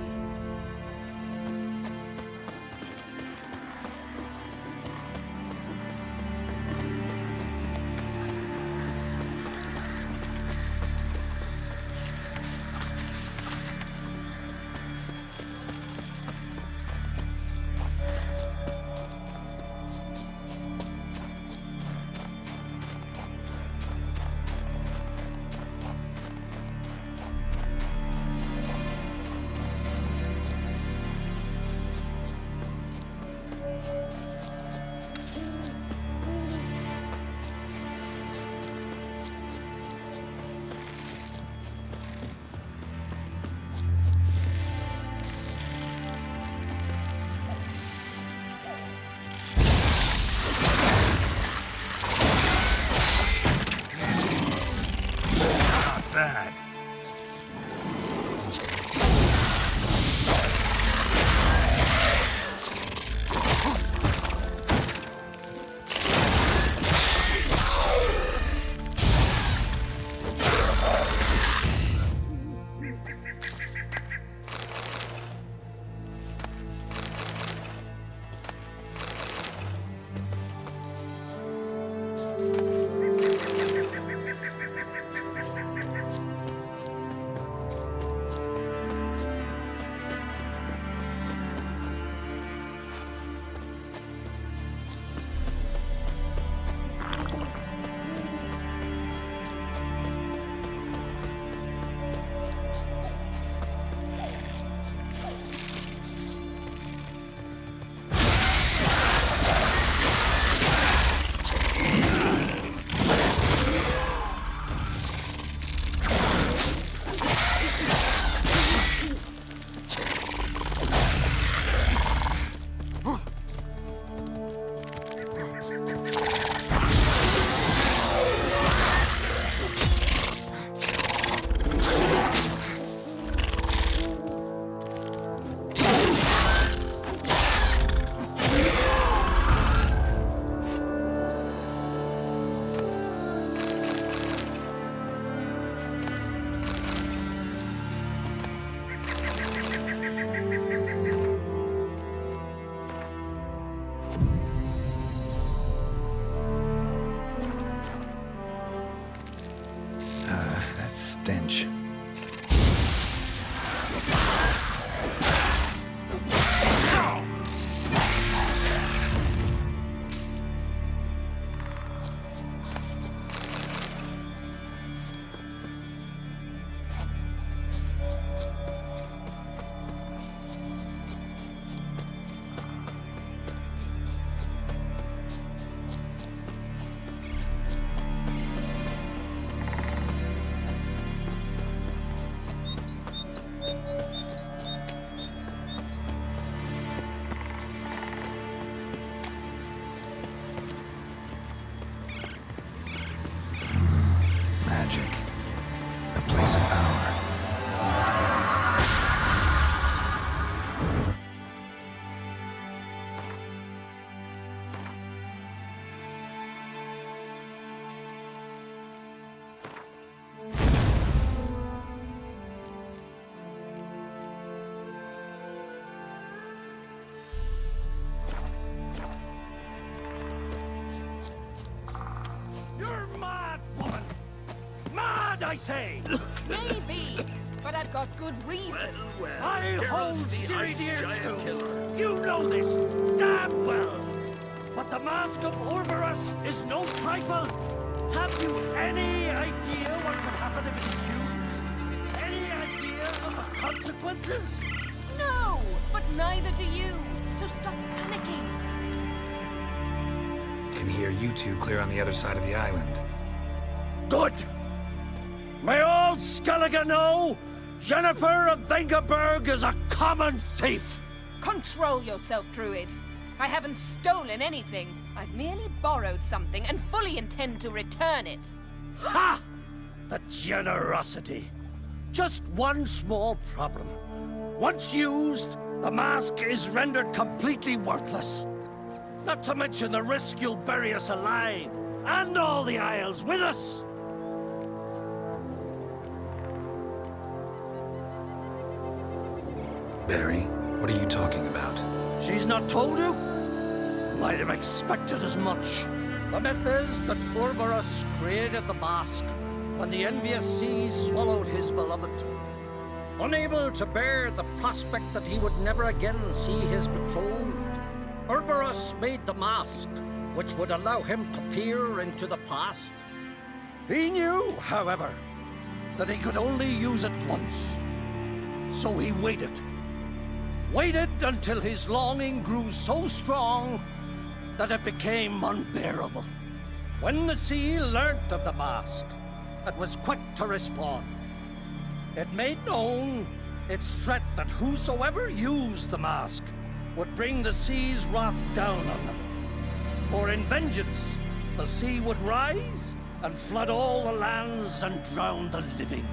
I say? Maybe, but I've got good reason. I hold Ciri dear too. You know this damn well. But the Mask of Orberus is no trifle. Have you any idea what could happen if it is used? Any idea of the consequences? No, but neither do you. So stop panicking. Can hear you two clear on the other side of the island. Good! May all Skellige know Jennifer of Vengerberg is a common thief! Control yourself, Druid. I haven't stolen anything. I've merely borrowed something and fully intend to return it. Ha! The generosity. Just one small problem. Once used, the mask is rendered completely worthless. Not to mention the risk you'll bury us alive, and all the Isles with us! Barry, what are you talking about? She's not told you? Might have expected as much. The myth is that Orberus created the mask when the envious seas swallowed his beloved. Unable to bear the prospect that he would never again see his betrothed, Orberus made the mask, which would allow him to peer into the past. He knew, however, that he could only use it once. So he waited. Waited until his longing grew so strong that it became unbearable. When the sea learnt of the mask, it was quick to respond. It made known its threat that whosoever used the mask would bring the sea's wrath down on them. For in vengeance, the sea would rise and flood all the lands and drown the living.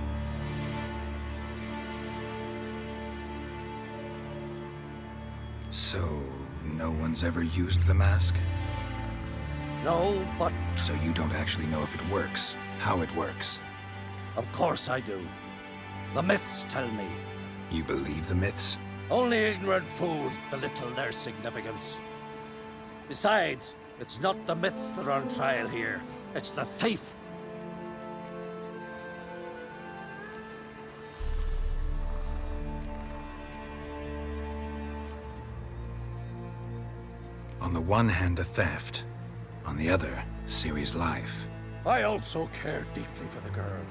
So, no one's ever used the mask? No, but... So you don't actually know if it works, how it works? Of course I do. The myths tell me. You believe the myths? Only ignorant fools belittle their significance. Besides, it's not the myths that are on trial here. It's the thief. On the one hand, a theft. On the other, Ciri's life. I also care deeply for the girl.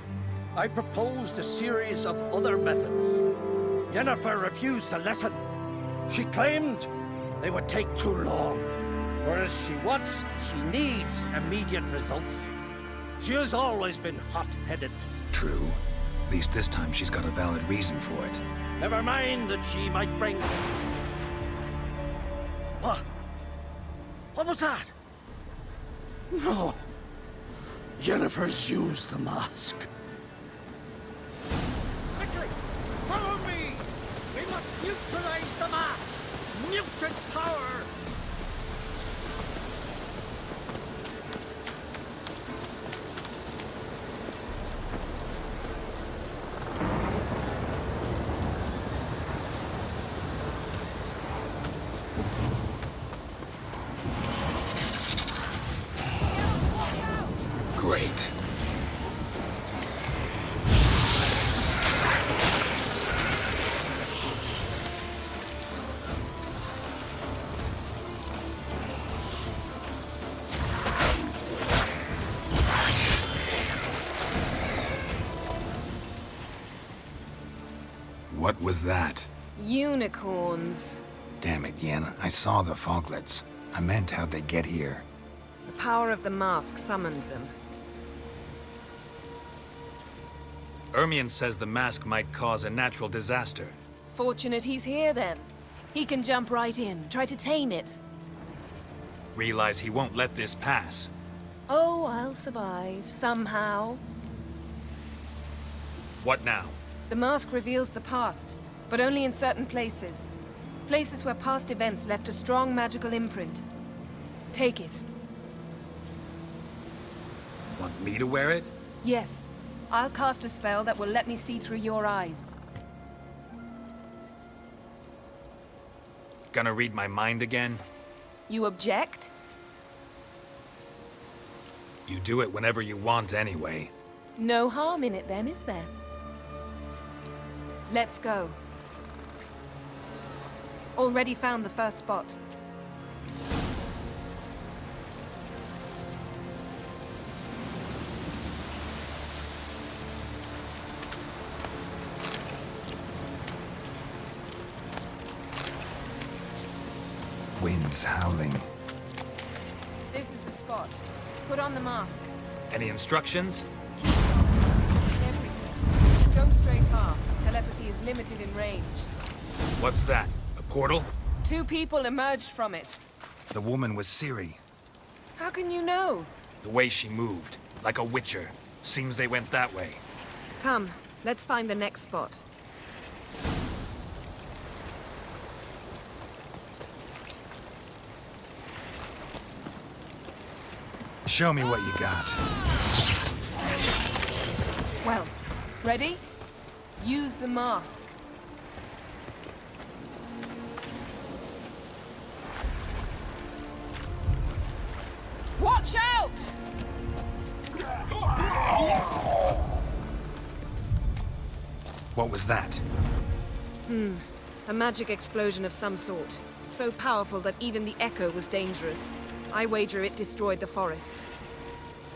I proposed a series of other methods. Yennefer refused to listen. She claimed they would take too long. Whereas she needs immediate results. She has always been hot-headed. True. At least this time she's got a valid reason for it. Never mind that she might bring... What? What was that? No. Yennefer's used the mask. Quickly! Follow me! We must neutralize the mask! Mute its power! Great. What was that? Unicorns. Damn it, Yen. I saw the foglets. I meant how'd they get here. The power of the mask summoned them. Ermion says the mask might cause a natural disaster. Fortunate he's here, then. He can jump right in, try to tame it. Realize he won't let this pass. Oh, I'll survive, somehow. What now? The mask reveals the past, but only in certain places. Places where past events left a strong magical imprint. Take it. Want me to wear it? Yes. I'll cast a spell that will let me see through your eyes. Gonna read my mind again? You object? You do it whenever you want anyway. No harm in it then, is there? Let's go. Already found the first spot. Wind's howling. This is the spot. Put on the mask. Any instructions? Keep on. See everything. And don't stray far. Telepathy is limited in range. What's that? A portal? 2 people emerged from it. The woman was Ciri. How can you know? The way she moved, like a witcher. Seems they went that way. Come, let's find the next spot. Show me what you got. Well, ready? Use the mask. Watch out! What was that? A magic explosion of some sort. So powerful that even the echo was dangerous. I wager it destroyed the forest.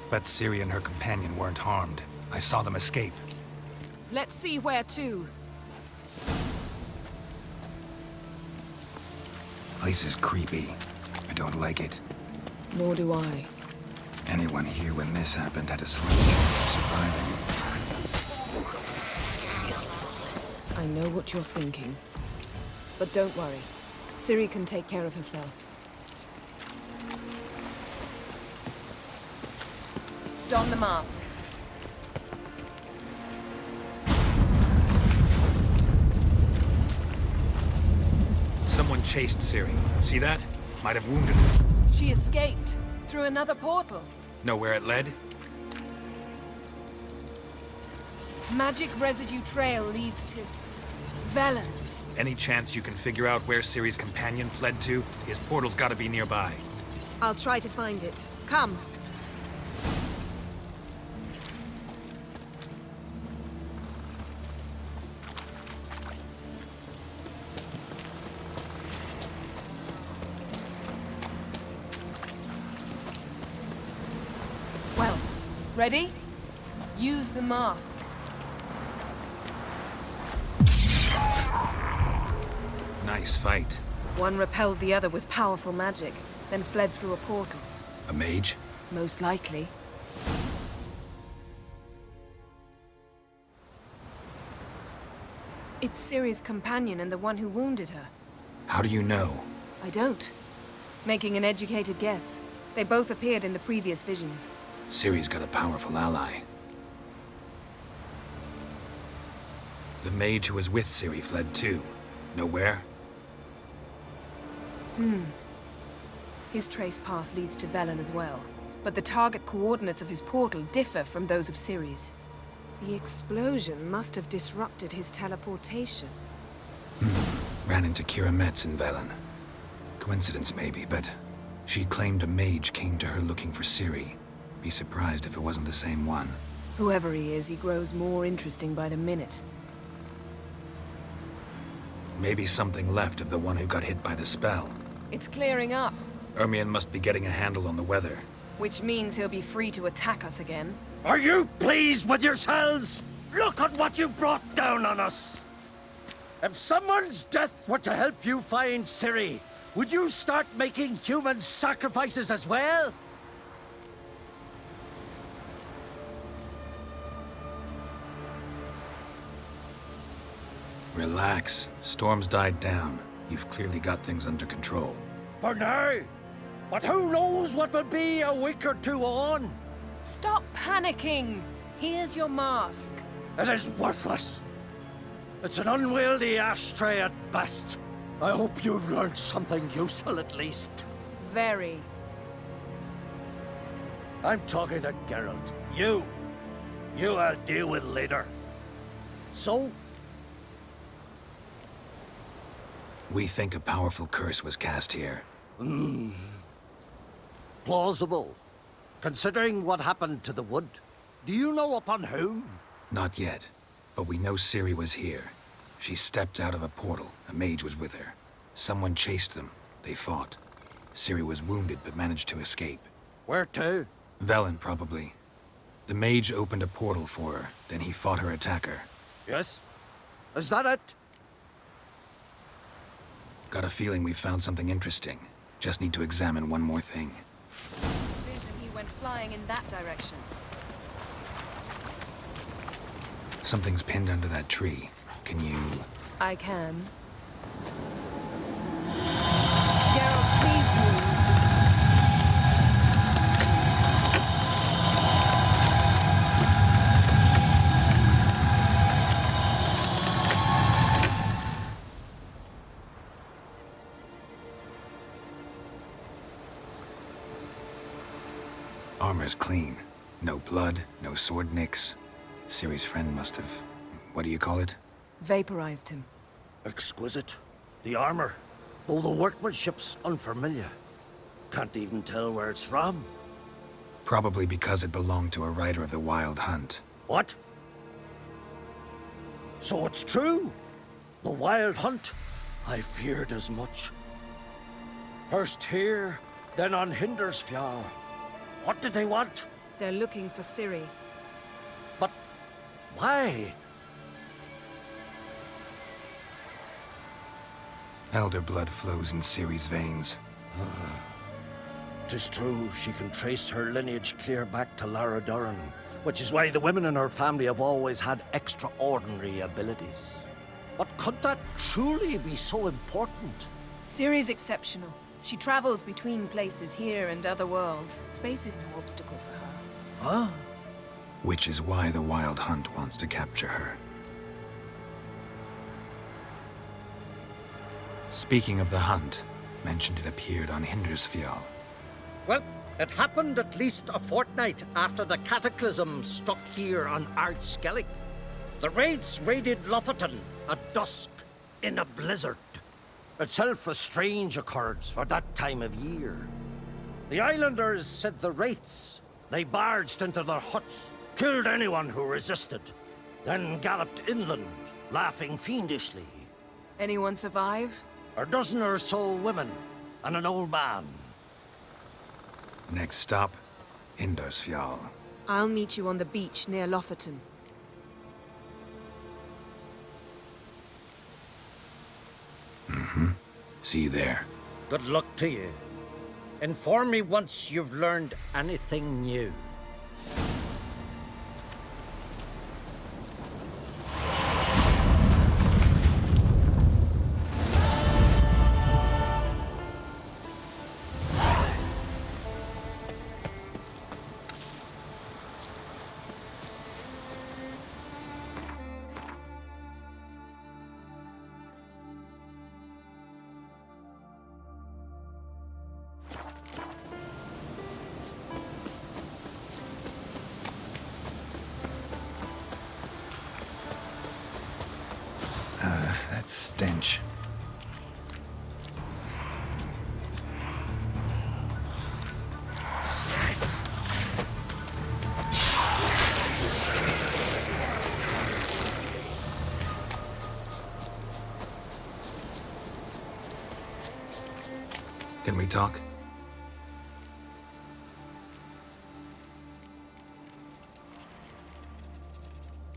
But Ciri and her companion weren't harmed. I saw them escape. Let's see where to. Place is creepy. I don't like it. Nor do I. Anyone here when this happened had a slim chance of surviving. I know what you're thinking. But don't worry. Ciri can take care of herself. Don the mask. Someone chased Ciri. See that? Might have wounded her. She escaped through another portal. Know where it led? Magic residue trail leads to Velen. Any chance you can figure out where Ciri's companion fled to? His portal's gotta be nearby. I'll try to find it. Come. Well, ready? Use the mask. Nice fight. One repelled the other with powerful magic, then fled through a portal. A mage? Most likely. It's Ciri's companion and the one who wounded her. How do you know? I don't. Making an educated guess. They both appeared in the previous visions. Ciri's got a powerful ally. The mage who was with Ciri fled too. Know where? His trace path leads to Velen as well. But the target coordinates of his portal differ from those of Ciri's. The explosion must have disrupted his teleportation. Ran into Kira Metz in Velen. Coincidence maybe, but she claimed a mage came to her looking for Ciri. Be surprised if it wasn't the same one. Whoever he is, he grows more interesting by the minute. Maybe something left of the one who got hit by the spell. It's clearing up, Ermion must be getting a handle on the weather. which means he'll be free to attack us again. Are you pleased with yourselves? Look at what you've brought down on us! If someone's death were to help you find Ciri, would you start making human sacrifices as well? Relax. Storm's died down. You've clearly got things under control. For now. But who knows what will be a week or two on? Stop panicking! Here's your mask. It is worthless. It's an unwieldy ashtray at best. I hope you've learned something useful at least. Very. I'm talking to Geralt. You I'll deal with later. So? We think a powerful curse was cast here. Plausible. Considering what happened to the wood. Do you know upon whom? Not yet, but we know Ciri was here. She stepped out of a portal. A mage was with her. Someone chased them. They fought. Ciri was wounded but managed to escape. Where to? Velen, probably. The mage opened a portal for her, then he fought her attacker. Yes? Is that it? Got a feeling we found something interesting. Just need to examine one more thing. Vision, he went flying in that direction. Something's pinned under that tree. Can you... I can. Geralt, please move. Armor's clean. No blood, no sword nicks. Ciri's friend must have... what do you call it? Vaporized him. Exquisite. The armor, though the workmanship's unfamiliar. Can't even tell where it's from. Probably because it belonged to a rider of the Wild Hunt. What? So it's true? The Wild Hunt? I feared as much. First here, then on Hindersfjall. What did they want? They're looking for Ciri. But why? Elder blood flows in Ciri's veins. 'Tis true, she can trace her lineage clear back to Lara Duran, which is why the women in her family have always had extraordinary abilities. But could that truly be so important? Ciri's exceptional. She travels between places here and other worlds. Space is no obstacle for her. Huh? Which is why the Wild Hunt wants to capture her. Speaking of the hunt, mentioned it appeared on Hindersfjall. Well, it happened at least a fortnight after the cataclysm struck here on Ardskellig. The raids raided Lofoten at dusk in a blizzard. Itself a strange occurrence for that time of year. The islanders said the wraiths. They barged into their huts, killed anyone who resisted, then galloped inland, laughing fiendishly. Anyone survive? A dozen or so women, and an old man. Next stop, Hindersfjall. I'll meet you on the beach near Lofoten. See you there. Good luck to you. Inform me once you've learned anything new. That stench. Can we talk?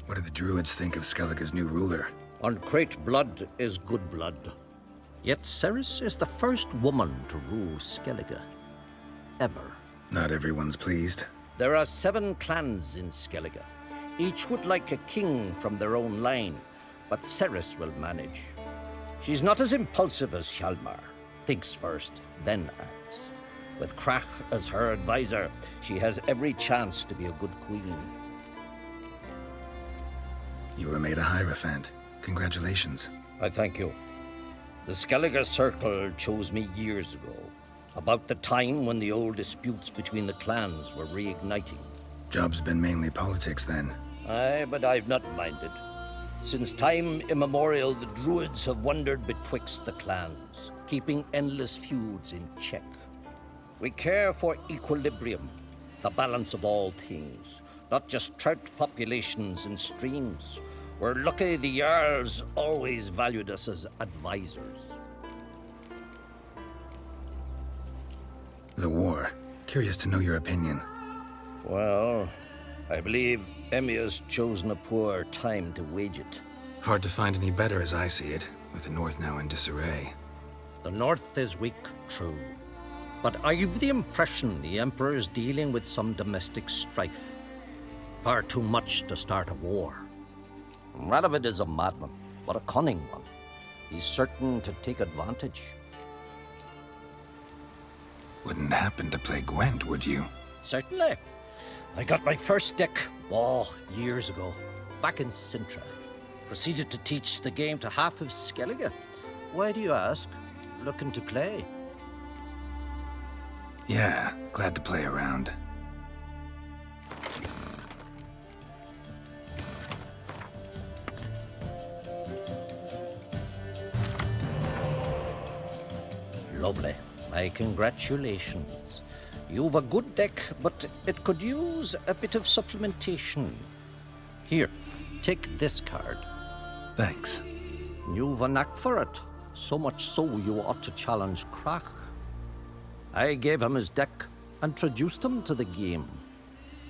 What do the druids think of Skellige's new ruler? Uncrate blood is good blood. Yet Ceres is the first woman to rule Skellige. Ever. Not everyone's pleased. There are 7 clans in Skellige. Each would like a king from their own line, but Ceres will manage. She's not as impulsive as Hjalmar. Thinks first, then acts. With Krach as her advisor, she has every chance to be a good queen. You were made a Hierophant. Congratulations. I thank you. The Skellige Circle chose me years ago, about the time when the old disputes between the clans were reigniting. Job's been mainly politics then. Aye, but I've not minded. Since time immemorial, the druids have wandered betwixt the clans, keeping endless feuds in check. We care for equilibrium, the balance of all things, not just trout populations and streams. We're lucky the Jarls always valued us as advisors. The war. Curious to know your opinion. Well, I believe Emmia's chosen a poor time to wage it. Hard to find any better as I see it, with the North now in disarray. The North is weak, true. But I've the impression the Emperor is dealing with some domestic strife. Far too much to start a war. Radovid is a madman, but a cunning one. He's certain to take advantage. Wouldn't happen to play Gwent, would you? Certainly. I got my first deck, years ago, back in Sintra. Proceeded to teach the game to half of Skellige. Why do you ask? Looking to play? Yeah, glad to play around. Lovely. My congratulations. You've a good deck, but it could use a bit of supplementation. Here, take this card. Thanks. You've a knack for it. So much so you ought to challenge Krach. I gave him his deck, introduced him to the game.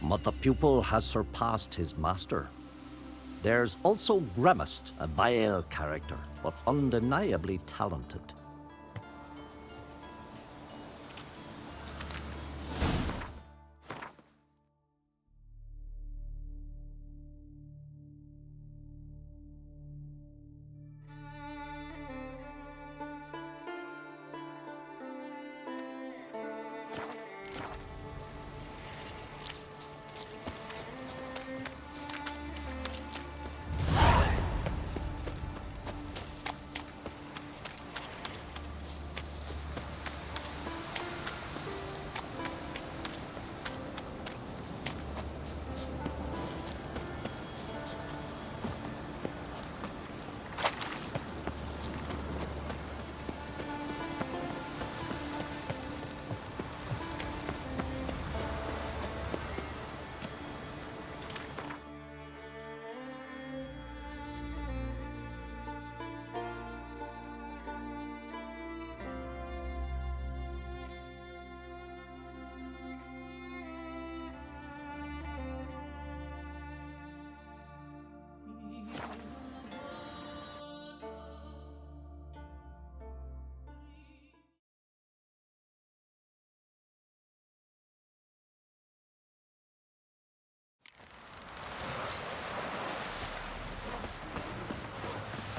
But the pupil has surpassed his master. There's also Gremist, a vile character, but undeniably talented.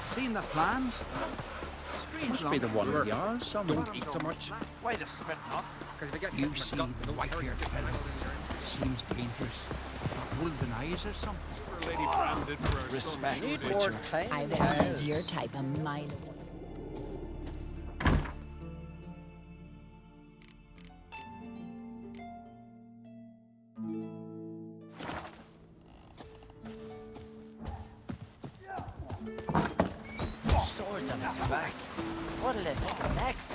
Seen the plans? Strange Must be the one where yards somewhere. don't eat so much. Why the spit not? Because if you get You see the white-haired fellow? Seems dangerous. Got wolven eyes or something. Lady Bram did for our Respect. son, Need Witcher. more time. I recognize your type a mile away. Swords on his back. What'll they think of next?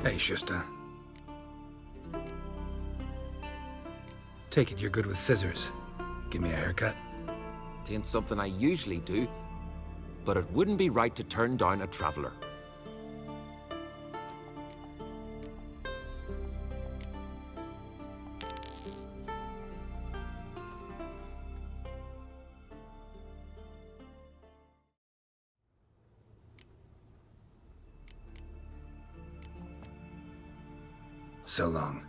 Hey, Shusta. Take it you're good with scissors. Give me a haircut. It ain't something I usually do, but it wouldn't be right to turn down a traveler. So long.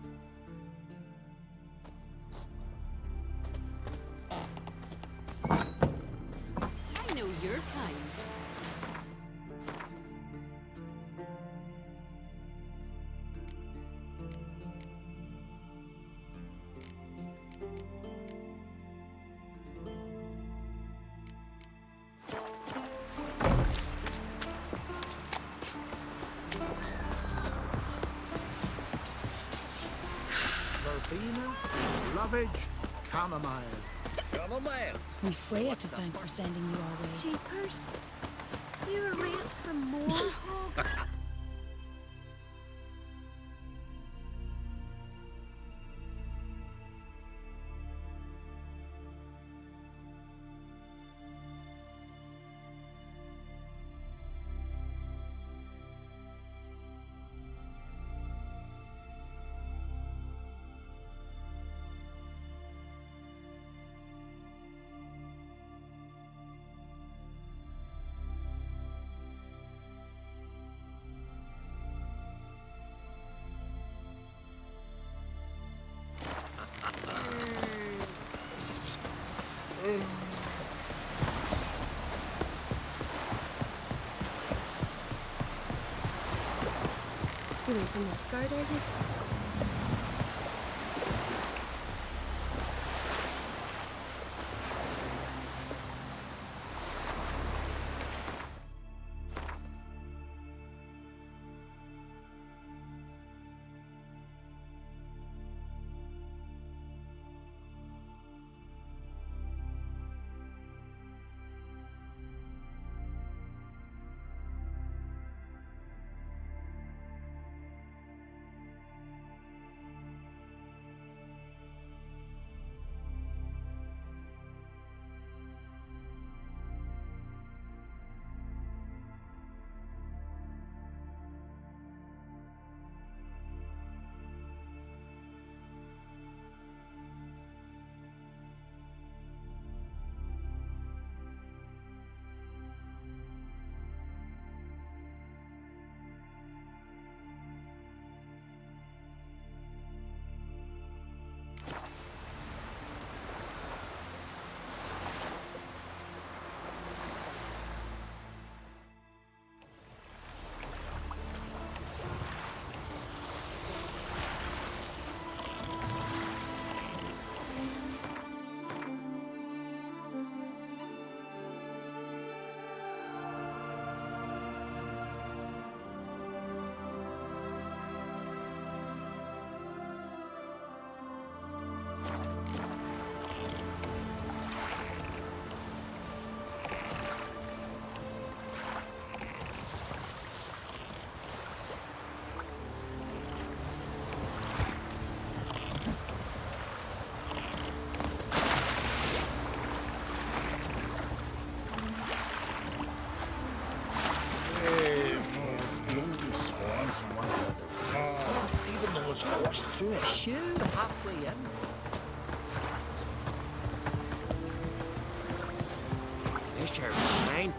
I know your kind. Verbena, lovage, chamomile. Chamomile. We Freya to thank for sending you our way. Jeepers. You arranged for more, Hog? You wait from left guard, I guess. Even those horse through a shoe halfway in. This here's fine,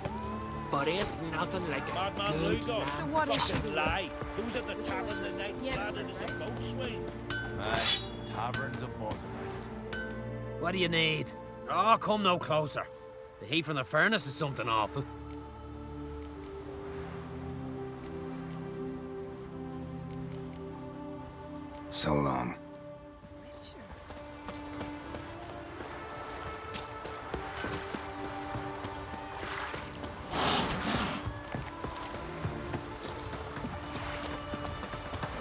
but ain't nothing like a good So what is she doing? Lie. Who's at the tavern the night planning as a boat swing? Aye, tavern's a buzz about it. What do you need? Oh, come no closer. The heat from the furnace is something awful. So long.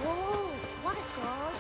Whoa, what a sword.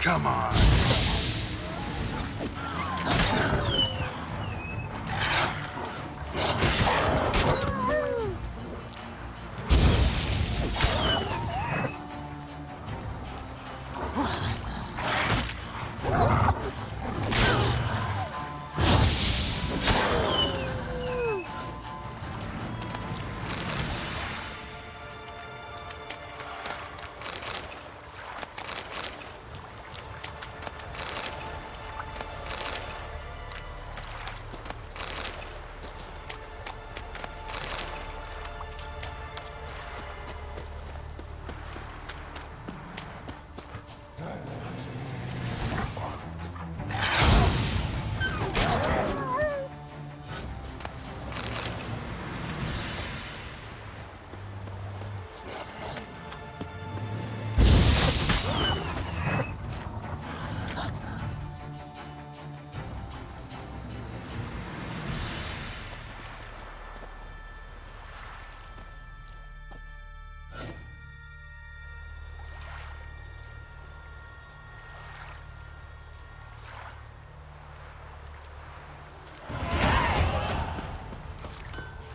Come on.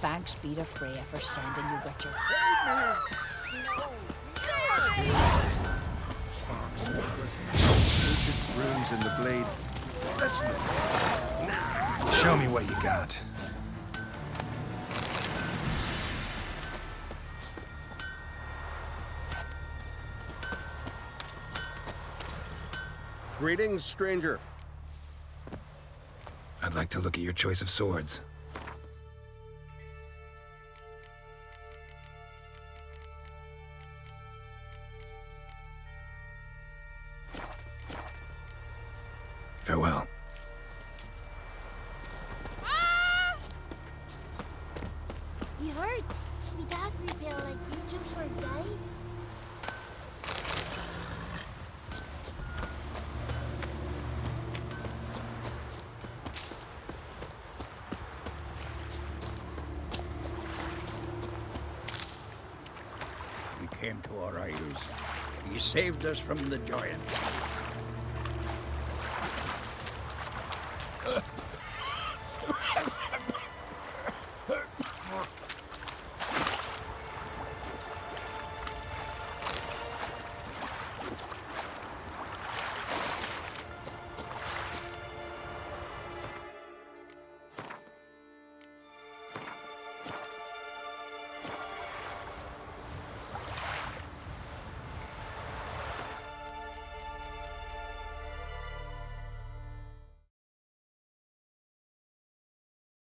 Thanks be to Freya for sending you, Witcher. Sparks, ancient runes in the blade. Listen. Show me what you got. Greetings, stranger. I'd like to look at your choice of swords. Farewell. You hurt? Me dad reveal like you just were died? We came to our isles. He saved us from the giant.